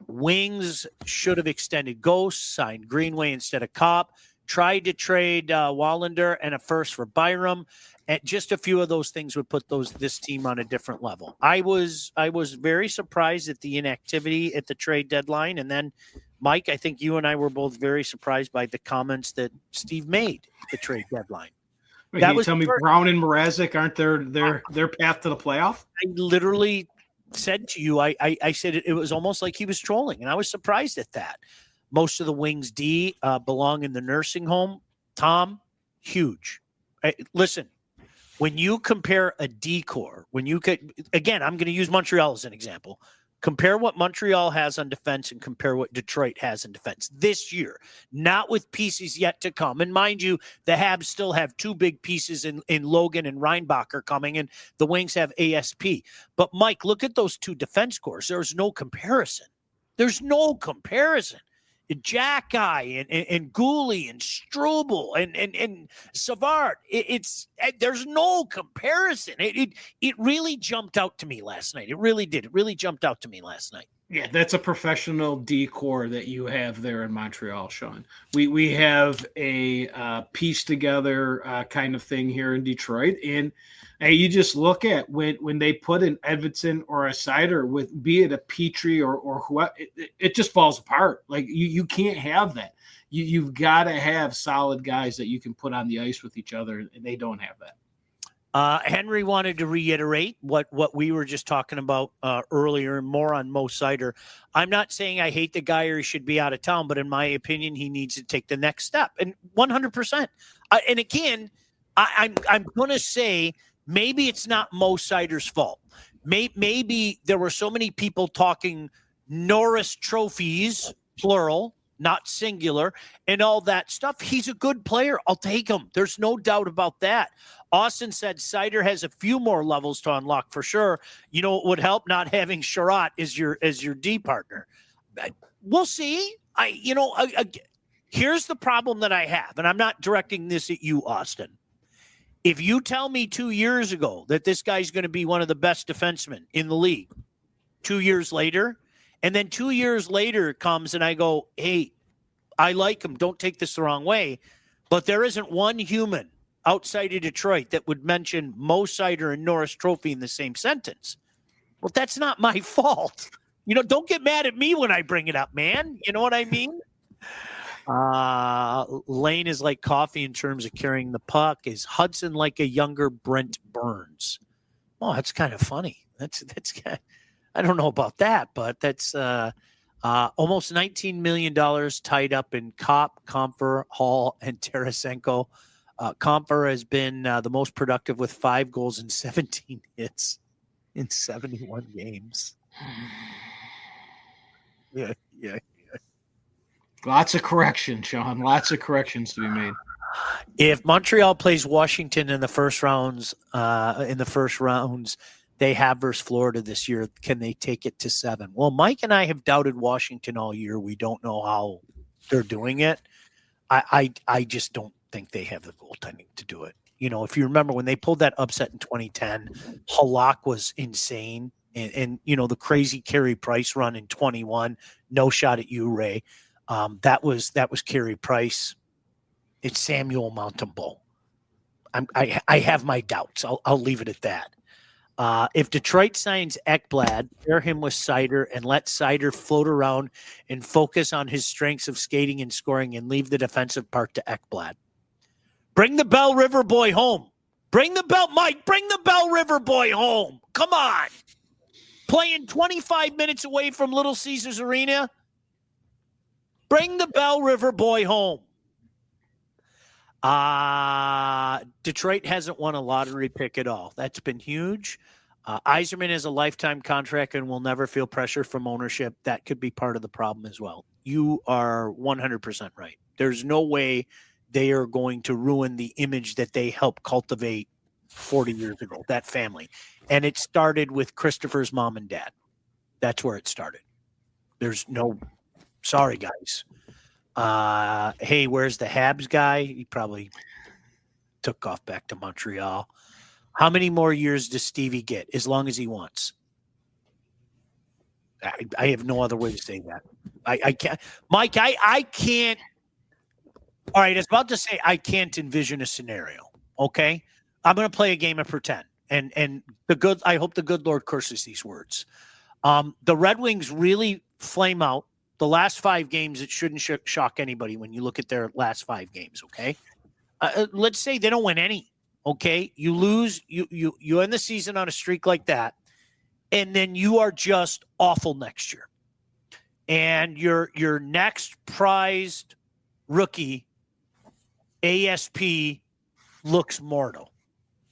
Wings should have extended Ghost, signed Greenway instead of Kopp, tried to trade Wallander and a first for Byram. And just a few of those things would put this team on a different level. I was very surprised at the inactivity at the trade deadline. And then, Mike, I think you and I were both very surprised by the comments that Steve made at the trade deadline. Wait, can you tell me Brown and Mrazek aren't their path to the playoff? I literally said to you, I said it was almost like he was trolling, and I was surprised at that. Most of the Wings D belong in the nursing home. Tom, huge. Listen, when you compare a decor, when you could, again, I'm going to use Montreal as an example. Compare what Montreal has on defense and compare what Detroit has in defense this year, not with pieces yet to come. And mind you, the Habs still have two big pieces in Logan and Reinbacher coming, and the Wings have ASP. But, Mike, look at those two defense cores. There's no comparison. There's no comparison. Jack Guy and Gooley and Struble and Savard. There's no comparison. It really jumped out to me last night. It really did. It really jumped out to me last night. Yeah, that's a professional decor that you have there in Montreal, Sean. We have a piece together kind of thing here in Detroit, and you just look at when they put an Edvinsson or a Seider with, be it a Petrie or whoever, it just falls apart. Like you can't have that. You've got to have solid guys that you can put on the ice with each other, and they don't have that. Henry wanted to reiterate what we were just talking about earlier, and more on Mo Seider. I'm not saying I hate the guy or he should be out of town, but in my opinion, he needs to take the next step. And 100%. And again, I'm going to say maybe it's not Mo Seider's fault. Maybe there were so many people talking Norris trophies, plural, not singular, and all that stuff. He's a good player. I'll take him. There's no doubt about that. Austin said Seider has a few more levels to unlock for sure. You know, it would help not having Sherratt as your D partner. We'll see. Here's the problem that I have, and I'm not directing this at you, Austin. If you tell me 2 years ago that this guy's going to be one of the best defensemen in the league, 2 years later, and then 2 years later comes and I go, hey, I like him. Don't take this the wrong way. But there isn't one human outside of Detroit that would mention Mo Seider and Norris Trophy in the same sentence. Well, that's not my fault. Don't get mad at me when I bring it up, man. You know what I mean? Lane is like coffee in terms of carrying the puck. Is Hudson like a younger Brent Burns? Oh, that's kind of funny. That's kind of, I don't know about that, but that's almost $19 million tied up in Kopp, Comfer, Hall, and Tarasenko. Comfer has been the most productive with 5 goals and 17 hits in 71 games. Yeah. Lots of corrections, Sean. Lots of corrections to be made. If Montreal plays Washington in the first rounds, they have versus Florida this year. Can they take it to 7? Well, Mike and I have doubted Washington all year. We don't know how they're doing it. I just don't think they have the goaltending to do it. If you remember when they pulled that upset in 2010, Halak was insane. And the crazy Carey Price run in 21, no shot at you, Ray. That was Carey Price. It's Samuel Montembeault. I have my doubts. I'll leave it at that. If Detroit signs Ekblad, pair him with Seider and let Seider float around and focus on his strengths of skating and scoring and leave the defensive part to Ekblad. Bring the Bell River boy home. Bring the Bell River boy home. Come on. Playing 25 minutes away from Little Caesars Arena. Bring the Bell River boy home. Detroit hasn't won a lottery pick at all. That's been huge. Yzerman has a lifetime contract and will never feel pressure from ownership. That could be part of the problem as well. You are 100% right. There's no way they are going to ruin the image that they helped cultivate 40 years ago, that family. And it started with Christopher's mom and dad. That's where it started. There's no, sorry, guys. Hey, where's the Habs guy? He probably took off back to Montreal. How many more years does Stevie get? As long as he wants. I have no other way to say that. I can't. Mike, I can't. All right, I was about to say I can't envision a scenario. Okay? I'm going to play a game of pretend. And I hope the good Lord curses these words. The Red Wings really flame out. The last 5 games, it shouldn't shock anybody when you look at their last 5 games, okay? Let's say they don't win any, okay? You lose, you end the season on a streak like that, and then you are just awful next year. And your next prized rookie, ASP, looks mortal.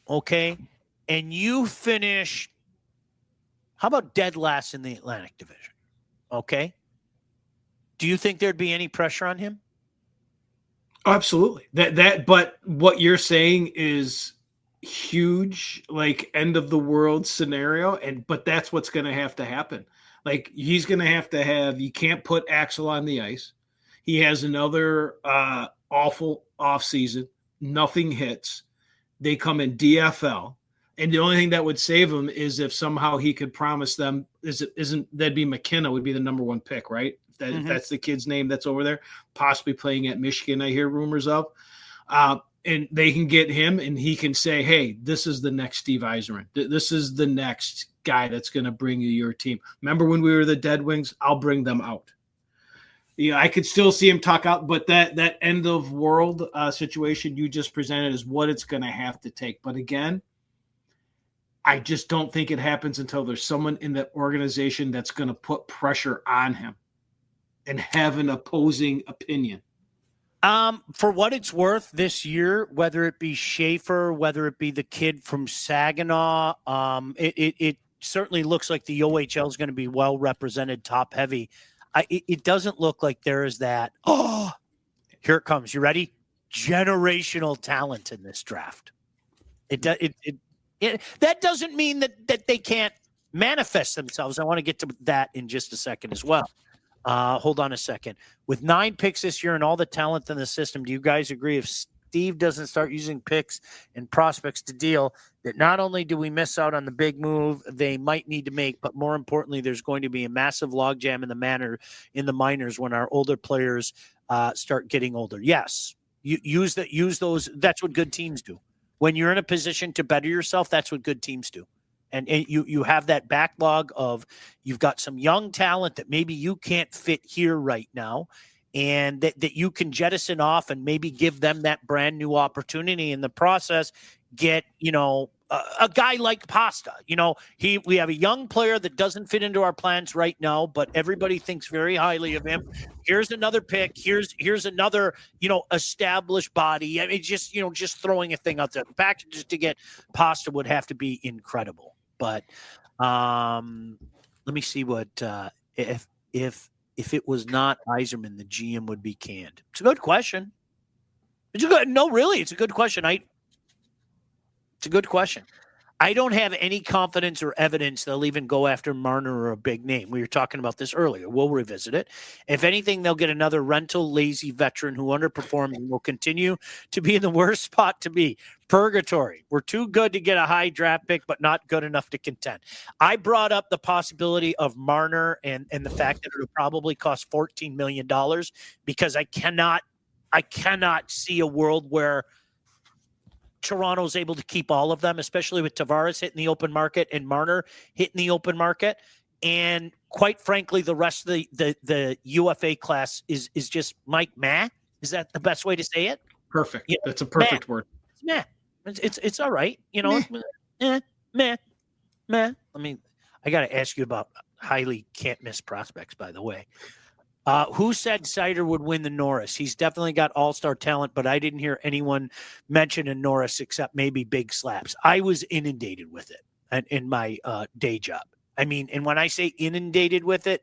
okay, and you finish, how about dead last in the Atlantic Division? Okay. Do you think there'd be any pressure on him? Absolutely. But what you're saying is huge, like end of the world scenario, but that's what's going to happen. Like he's going to have. You can't put Axel on the ice. He has another awful off season. Nothing hits. They come in DFL, and the only thing that would save him is if somehow he could promise them that'd be McKenna would be the number one pick, right? If that's the kid's name that's over there, possibly playing at Michigan, I hear rumors of. And they can get him, and he can say, hey, this is the next Steve Yzerman. This is the next guy that's going to bring you your team. Remember when we were the Dead Wings? I'll bring them out. Yeah, I could still see him talk out, but that end of world situation you just presented is what it's going to have to take. But again, I just don't think it happens until there's someone in that organization that's going to put pressure on him and have an opposing opinion. For what it's worth this year, whether it be Schaefer, whether it be the kid from Saginaw, it certainly looks like the OHL is going to be well represented, top heavy. It doesn't look like there is that. Oh, here it comes. You ready? Generational talent in this draft. That doesn't mean that they can't manifest themselves. I want to get to that in just a second as well. Hold on a second. With 9 picks this year and all the talent in the system, do you guys agree if Steve doesn't start using picks and prospects to deal, that not only do we miss out on the big move they might need to make, but more importantly, there's going to be a massive logjam in the minors when our older players start getting older? Yes. Use those. That's what good teams do. When you're in a position to better yourself, that's what good teams do. And you have that backlog of you've got some young talent that maybe you can't fit here right now, and that you can jettison off and maybe give them that brand new opportunity in the process. Get, a guy like Pasta, we have a young player that doesn't fit into our plans right now, but everybody thinks very highly of him. Here's another pick. Here's another, established body. I mean, just throwing a thing out there. The packages to get Pasta would have to be incredible. But let me see what if it was not Yzerman, the GM would be canned. It's a good question. It's a good question. It's a good question. I don't have any confidence or evidence they'll even go after Marner or a big name. We were talking about this earlier. We'll revisit it. If anything, they'll get another rental, lazy veteran who underperforms and will continue to be in the worst spot to be. Purgatory. We're too good to get a high draft pick, but not good enough to contend. I brought up the possibility of Marner and the fact that it'll probably cost $14 million because I cannot see a world where Toronto's able to keep all of them, especially with Tavares hitting the open market and Marner hitting the open market. And quite frankly, the rest of the UFA class is just Mike Meh. Is that the best way to say it? Perfect. Yeah. That's a perfect word. Meh. It's all right. Meh. I got to ask you about highly can't miss prospects, by the way. Who said Seider would win the Norris? He's definitely got all-star talent, but I didn't hear anyone mention a Norris except maybe Big Slaps. I was inundated with it in my day job. I mean, and when I say inundated with it,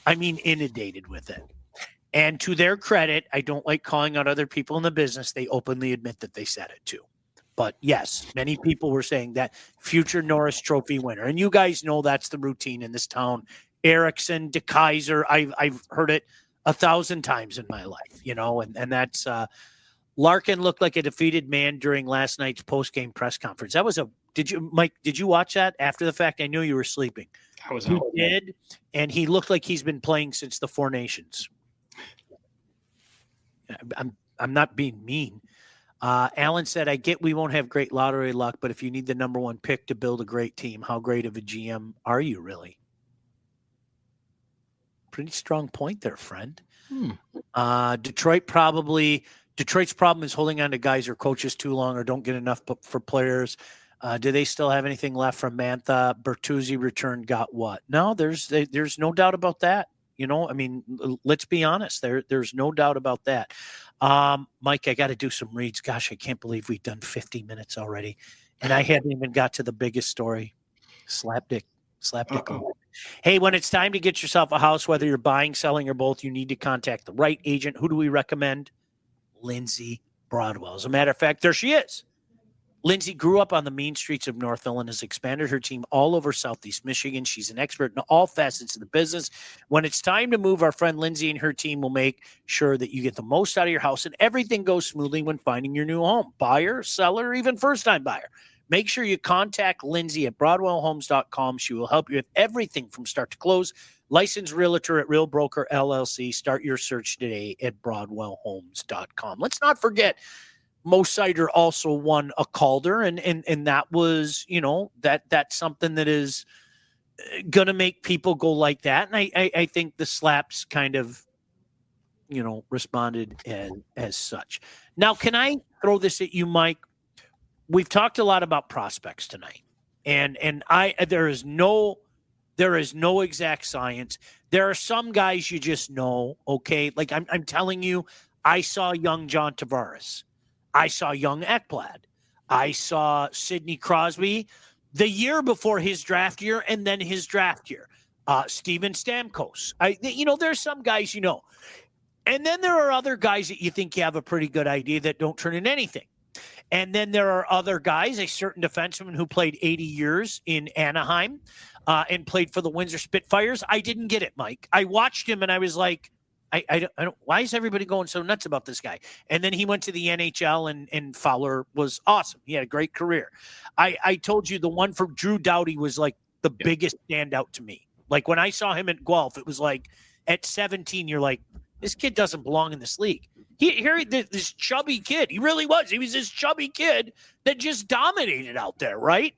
I mean inundated with it. And to their credit, I don't like calling out other people in the business. They openly admit that they said it too. But yes, many people were saying that future Norris Trophy winner. And you guys know that's the routine in this town. Erickson, DeKaiser, I've heard it 1,000 times in my life, and that's Larkin looked like a defeated man during last night's post-game press conference. That was did you watch that after the fact? I knew you were sleeping. I was out. He did, and he looked like he's been playing since the Four Nations. I'm not being mean. Alan said, I get we won't have great lottery luck, but if you need the number one pick to build a great team, how great of a GM are you really? Pretty strong point there, friend. Detroit's problem is holding on to guys or coaches too long or don't get enough for players. Do they still have anything left from Mantha? Bertuzzi returned, got what? No, there's no doubt about that. Let's be honest. There's no doubt about that. Mike, I got to do some reads. Gosh, I can't believe we've done 50 minutes already. And I haven't even got to the biggest story. Slapdick. Hey, when it's time to get yourself a house, whether you're buying, selling, or both, you need to contact the right agent. Who do we recommend? Lindsay Broadwell. As a matter of fact, there she is. Lindsay grew up on the mean streets of Northville and has expanded her team all over Southeast Michigan. She's an expert in all facets of the business. When it's time to move, our friend Lindsay and her team will make sure that you get the most out of your house and everything goes smoothly when finding your new home. Buyer, seller, or even first-time buyer. Make sure you contact Lindsay at BroadwellHomes.com. She will help you with everything from start to close. Licensed realtor at Real Broker LLC. Start your search today at BroadwellHomes.com. Let's not forget, Mo Seider also won a Calder, and that was, that's something that is going to make people go like that. And I think the Slaps kind of, responded as such. Now, can I throw this at you, Mike? We've talked a lot about prospects tonight, and there is no exact science. There are some guys you just know, okay? Like I'm telling you, I saw young John Tavares. I saw young Ekblad. I saw Sidney Crosby the year before his draft year and then his draft year. Steven Stamkos. There's some guys you know. And then there are other guys that you think you have a pretty good idea that don't turn into anything. And then there are other guys, a certain defenseman who played 80 years in Anaheim and played for the Windsor Spitfires. I didn't get it, Mike. I watched him and I was like, I don't. Why is everybody going so nuts about this guy? And then he went to the NHL, and Fowler was awesome. He had a great career. I told you the one for Drew Doughty was like the biggest standout to me. Like when I saw him at Guelph, it was like at 17, you're like, this kid doesn't belong in this league. This chubby kid. He really was. He was this chubby kid that just dominated out there, right?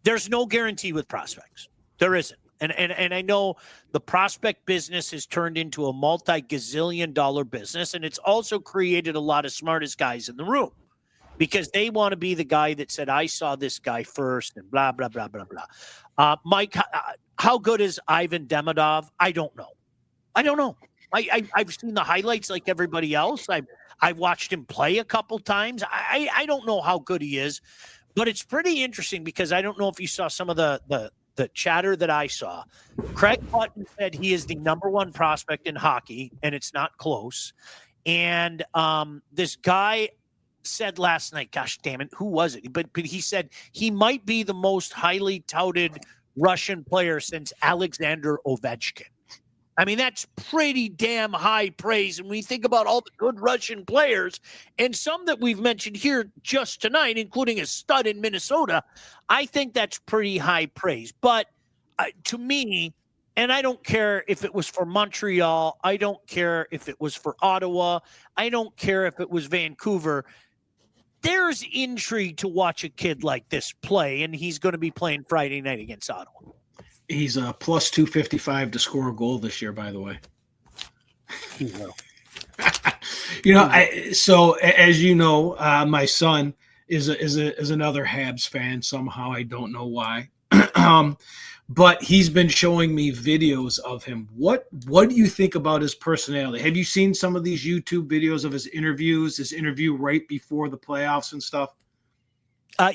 There's no guarantee with prospects. There isn't. And I know the prospect business has turned into a multi-gazillion-dollar business, and it's also created a lot of smartest guys in the room because they want to be the guy that said, I saw this guy first and blah, blah, blah, blah, blah. Mike, how good is Ivan Demidov? I don't know. I've seen the highlights like everybody else. I've watched him play a couple times. I don't know how good he is, but it's pretty interesting because I don't know if you saw some of the chatter that I saw. Craig Button said he is the number one prospect in hockey, and it's not close. And this guy said last night, gosh damn it, who was it? But he said he might be the most highly touted Russian player since Alexander Ovechkin. I mean, that's pretty damn high praise. And when you think about all the good Russian players and some that we've mentioned here just tonight, including a stud in Minnesota, I think that's pretty high praise. But to me, and I don't care if it was for Montreal, I don't care if it was for Ottawa, I don't care if it was Vancouver, there's intrigue to watch a kid like this play, and he's going to be playing Friday night against Ottawa. He's a plus 255 to score a goal this year, by the way. He will. So as you know, my son is another Habs fan somehow. I don't know why. But he's been showing me videos of him. What do you think about his personality? Have you seen some of these YouTube videos of his interviews, his interview right before the playoffs and stuff?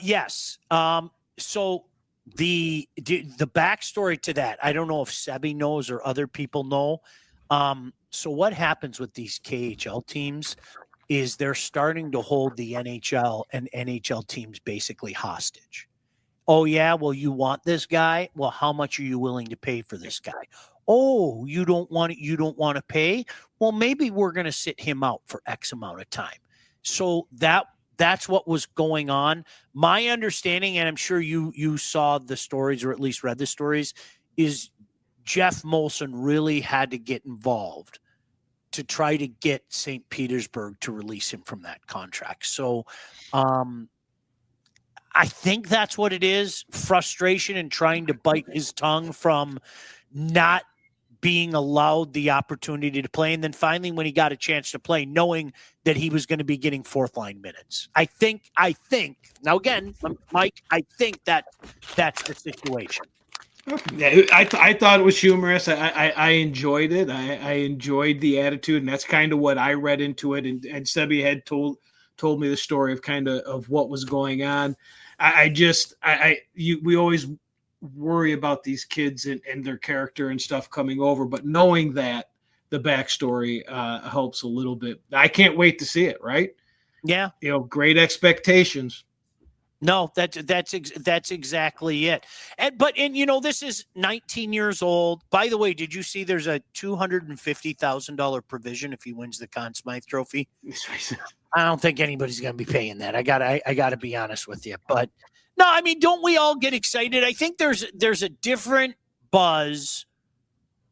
Yes. So the backstory to that, I don't know if Sebi knows or other people know. So what happens with these KHL teams is they're starting to hold the NHL and NHL teams basically hostage. Oh, yeah, well, you want this guy? Well, how much are you willing to pay for this guy? Oh, you don't want to pay? Well, maybe we're going to sit him out for X amount of time. So that's what was going on. My understanding, and I'm sure you saw the stories or at least read the stories, is Jeff Molson really had to get involved to try to get St. Petersburg to release him from that contract. So I think that's what it is, frustration and trying to bite his tongue from not being allowed the opportunity to play. And then finally, when he got a chance to play, knowing that he was going to be getting fourth line minutes. I think now again, Mike, I think that's the situation. Yeah, I thought it was humorous. I enjoyed it. I enjoyed the attitude, and that's kind of what I read into it. And Sebi had told told me the story of of what was going on. We always worry about these kids and their character and stuff coming over, but knowing that the backstory helps a little bit. I can't wait to see it. Right? Yeah. Great expectations. No, that's exactly it. And this is 19 years old. By the way, did you see there's a $250,000 provision if he wins the Conn Smythe Trophy? I don't think anybody's going to be paying that. I gotta be honest with you. But no, I mean, don't we all get excited? I think there's a different buzz.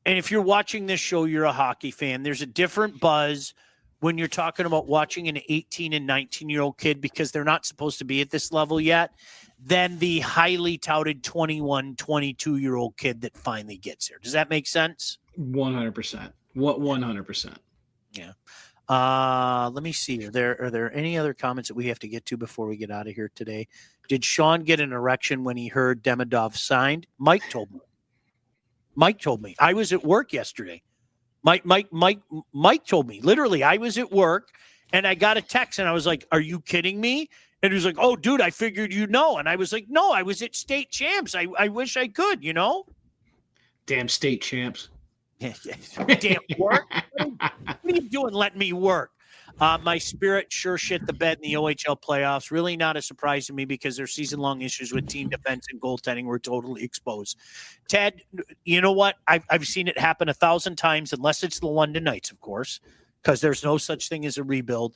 And if you're watching this show, you're a hockey fan. There's a different buzz when you're talking about watching an 18 and 19-year-old kid, because they're not supposed to be at this level yet, than the highly touted 21, 22-year-old kid that finally gets here. Does that make sense? 100%. What 100%? Yeah. Let me see. Are there any other comments that we have to get to before we get out of here today? Did Sean get an erection when he heard Demidov signed? Mike told me. I was at work yesterday. Mike told me, literally, I was at work and I got a text and I was like, "Are you kidding me?" And he was like, "Oh, dude, I figured you'd know." And I was like, "No, I was at state champs. I wish I could, Damn state champs. Damn work. What are you doing? Let me work. My Spirit sure shit the bed in the OHL playoffs. Really not a surprise to me because their season-long issues with team defense and goaltending were totally exposed. Ted, you know what? I've seen it happen 1,000 times, unless it's the London Knights, of course, because there's no such thing as a rebuild.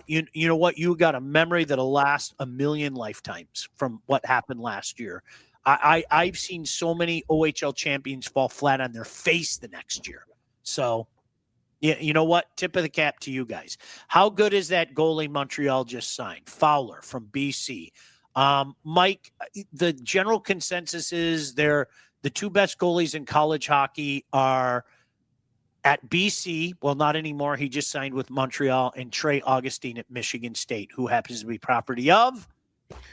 You know what? You got a memory that'll last a million lifetimes from what happened last year. I've seen so many OHL champions fall flat on their face the next year. So, yeah, you know what? Tip of the cap to you guys. How good is that goalie Montreal just signed? Fowler from BC. Mike, the general consensus is the two best goalies in college hockey are at BC. Well, not anymore. He just signed with Montreal, and Trey Augustine at Michigan State, who happens to be property of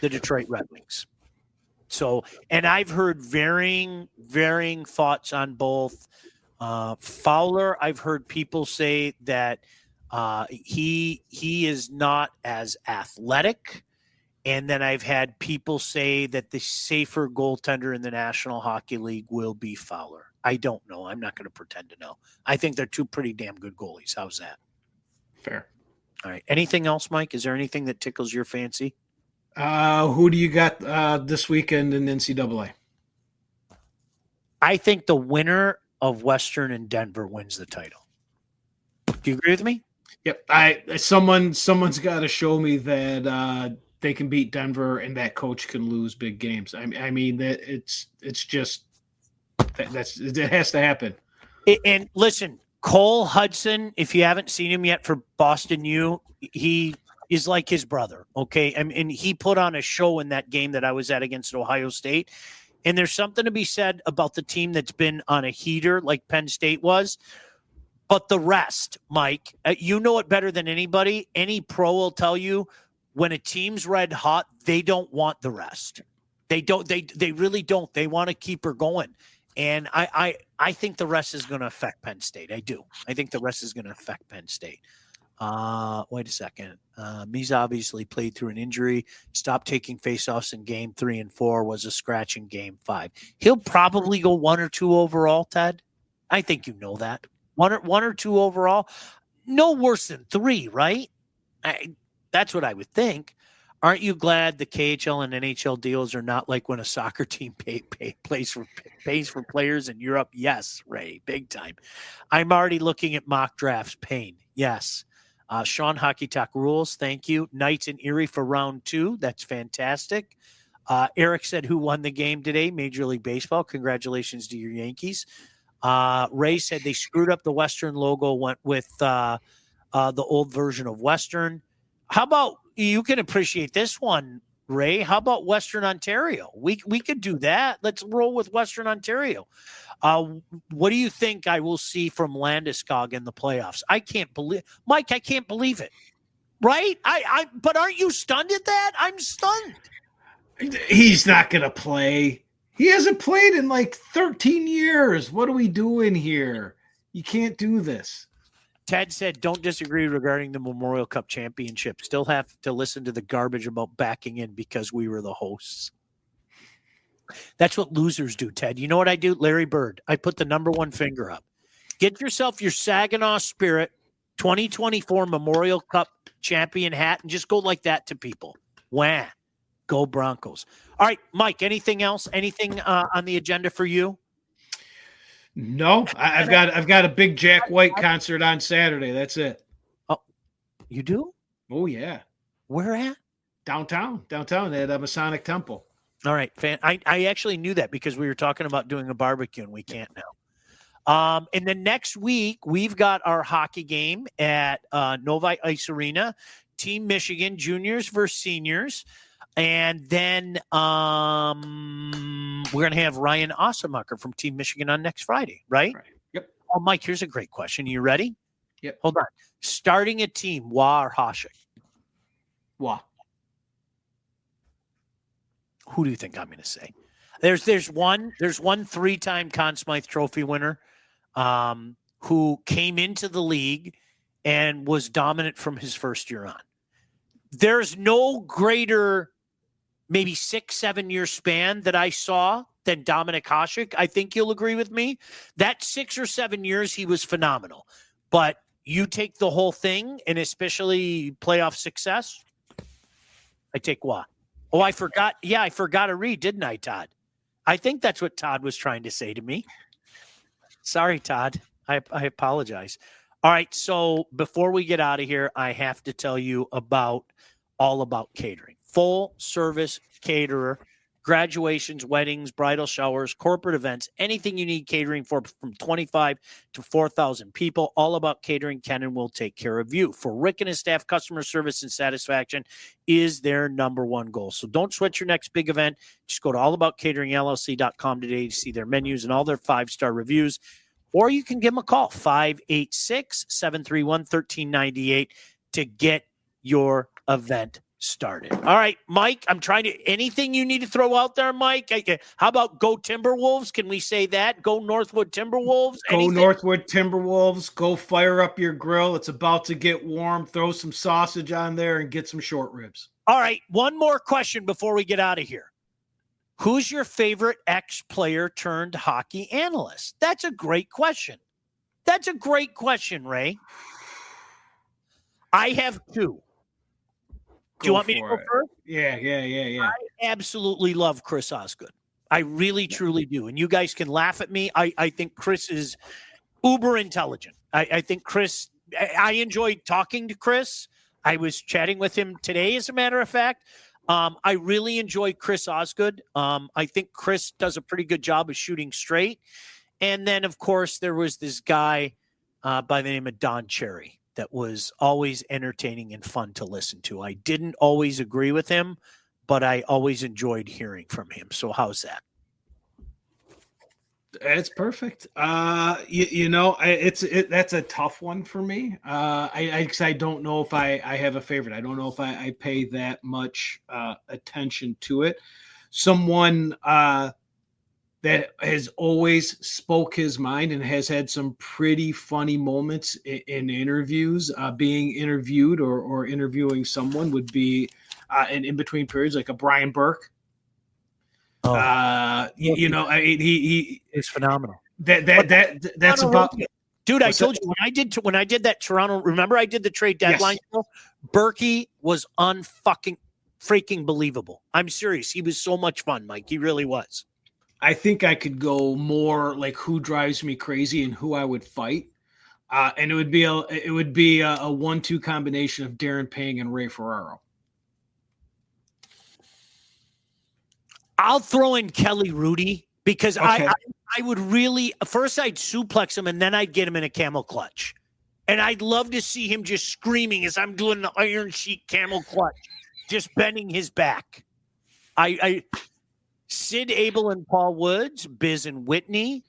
the Detroit Red Wings. So, and I've heard varying thoughts on both. Fowler, I've heard people say that he is not as athletic, and then I've had people say that the safer goaltender in the National Hockey League will be Fowler. I don't know. I'm not going to pretend to know. I think they're two pretty damn good goalies. How's that? Fair. All right. Anything else, Mike? Is there anything that tickles your fancy? Who do you got this weekend in NCAA? I think the winner of Western and Denver wins the title. Do you agree with me? Yep. Someone's got to show me that they can beat Denver and that coach can lose big games. I mean that it's just it has to happen. And listen, Cole Hudson, if you haven't seen him yet for Boston U, he is like his brother. Okay. And he put on a show in that game that I was at against Ohio State. And there's something to be said about the team that's been on a heater like Penn State was. But the rest, Mike, you know it better than anybody. Any pro will tell you when a team's red hot, they don't want the rest. They don't. They really don't. They want to keep her going. And I think the rest is going to affect Penn State. I do. I think the rest is going to affect Penn State. Wait a second. He's obviously played through an injury, stopped taking faceoffs in game 3 and 4, was a scratch in game 5. He'll probably go 1 or 2 overall, Ted. I think you know that. 1 or 2 overall. No worse than 3, right? That's what I would think. Aren't you glad the KHL and NHL deals are not like when a soccer team pays for players in Europe? Yes, Ray, big time. I'm already looking at mock drafts. Pain. Yes. Sean Hockey Talk rules. Thank you. Knights and Erie for round 2. That's fantastic. Eric said, who won the game today? Major League Baseball. Congratulations to your Yankees. Ray said they screwed up the Western logo, went with the old version of Western. How about, you can appreciate this one, Ray. How about Western Ontario? We could do that. Let's roll with Western Ontario. What do you think I will see from Landeskog in the playoffs? I can't believe, Mike, I can't believe it. Right? But aren't you stunned at that? I'm stunned. He's not going to play. He hasn't played in like 13 years. What are we doing here? You can't do this. Ted said, don't disagree regarding the Memorial Cup championship. Still have to listen to the garbage about backing in because we were the hosts. That's what losers do, Ted. You know what I do? Larry Bird. I put the number one finger up. Get yourself your Saginaw Spirit 2024 Memorial Cup champion hat and just go like that to people. Wah. Go Broncos. All right, Mike, anything else? Anything on the agenda for you? No, I've got a big Jack White concert on Saturday. That's it. Oh, you do? Oh, yeah. Where at? Downtown at Masonic Temple. All right. I actually knew that because we were talking about doing a barbecue and we can't now. And then next week, we've got our hockey game at Novi Ice Arena, Team Michigan, juniors versus seniors. And then we're going to have Ryan Osemacher from Team Michigan on next Friday, right? Yep. Oh, Mike, here's a great question. You ready? Yep. Hold on. Starting a team, Wah or Hasek? Wah. Who do you think I'm going to say? There's one 3-time Conn Smythe Trophy winner who came into the league and was dominant from his first year on. There's no greater maybe 6-7 year span that I saw than Dominik Hasek. I think you'll agree with me. That 6 or 7 years, he was phenomenal. But you take the whole thing, and especially playoff success, I take Wah. Oh, I forgot. Yeah, I forgot to read, didn't I, Todd? I think that's what Todd was trying to say to me. Sorry, Todd. I apologize. All right, so before we get out of here, I have to tell you all about catering. Full service caterer, graduations, weddings, bridal showers, corporate events, anything you need catering for from 25 to 4,000 people. All About Catering can and will take care of you. For Rick and his staff, customer service and satisfaction is their number one goal. So don't sweat your next big event. Just go to allaboutcateringllc.com today to see their menus and all their 5-star reviews. Or you can give them a call, 586-731-1398 to get your event started. All right, Mike, anything you need to throw out there, Mike? How about go Timberwolves? Can we say that? Go Northwood Timberwolves? Go Northwood Timberwolves. Go fire up your grill. It's about to get warm. Throw some sausage on there and get some short ribs. All right, one more question before we get out of here. Who's your favorite ex-player turned hockey analyst? That's a great question. Ray. I have two. Do you want me to go first? Yeah. I absolutely love Chris Osgood. I really, truly do. And you guys can laugh at me. I think Chris is uber intelligent. I think Chris, I enjoyed talking to Chris. I was chatting with him today, as a matter of fact. I really enjoy Chris Osgood. I think Chris does a pretty good job of shooting straight. And then, of course, there was this guy by the name of Don Cherry that was always entertaining and fun to listen to. I didn't always agree with him, but I always enjoyed hearing from him. So how's that? It's perfect. That's a tough one for me. I don't know if I have a favorite. I don't know if I pay that much attention to it. Someone that has always spoke his mind and has had some pretty funny moments in interviews, being interviewed or interviewing someone would be an in-between periods, like a Brian Burke. He is phenomenal. That's about, dude. I told you when I did that Toronto. Remember, I did the trade deadline show. Berkey was freaking believable. I'm serious. He was so much fun, Mike. He really was. I think I could go more like who drives me crazy and who I would fight, and it would be a 1-2 combination of Darren Pang and Ray Ferraro. I'll throw in Kelly Rudy because I would really first I'd suplex him and then I'd get him in a camel clutch, and I'd love to see him just screaming as I'm doing the Iron Sheik camel clutch, just bending his back. Sid Abel and Paul Woods, Biz and Whitney.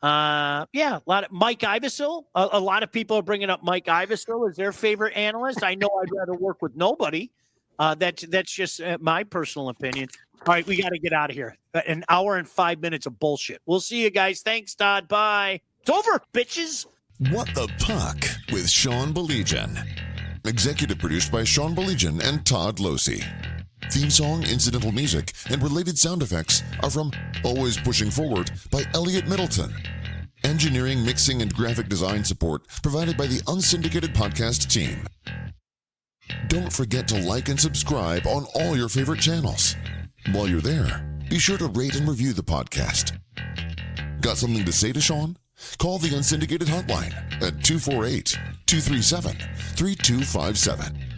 A lot of Mike Iavasile. A lot of people are bringing up Mike Iavasile as their favorite analyst. I know I'd rather work with nobody. That's just my personal opinion. All right, we got to get out of here. An hour and 5 minutes of bullshit. We'll see you guys. Thanks, Todd. Bye. It's over, bitches. What the Puck with Sean Baligian. Executive produced by Sean Baligian and Todd Losey. Theme song, incidental music, and related sound effects are from Always Pushing Forward by Elliot Middleton. Engineering, mixing, and graphic design support provided by the Unsyndicated Podcast team. Don't forget to like and subscribe on all your favorite channels. While you're there, be sure to rate and review the podcast. Got something to say to Sean? Call the Unsyndicated hotline at 248-237-3257.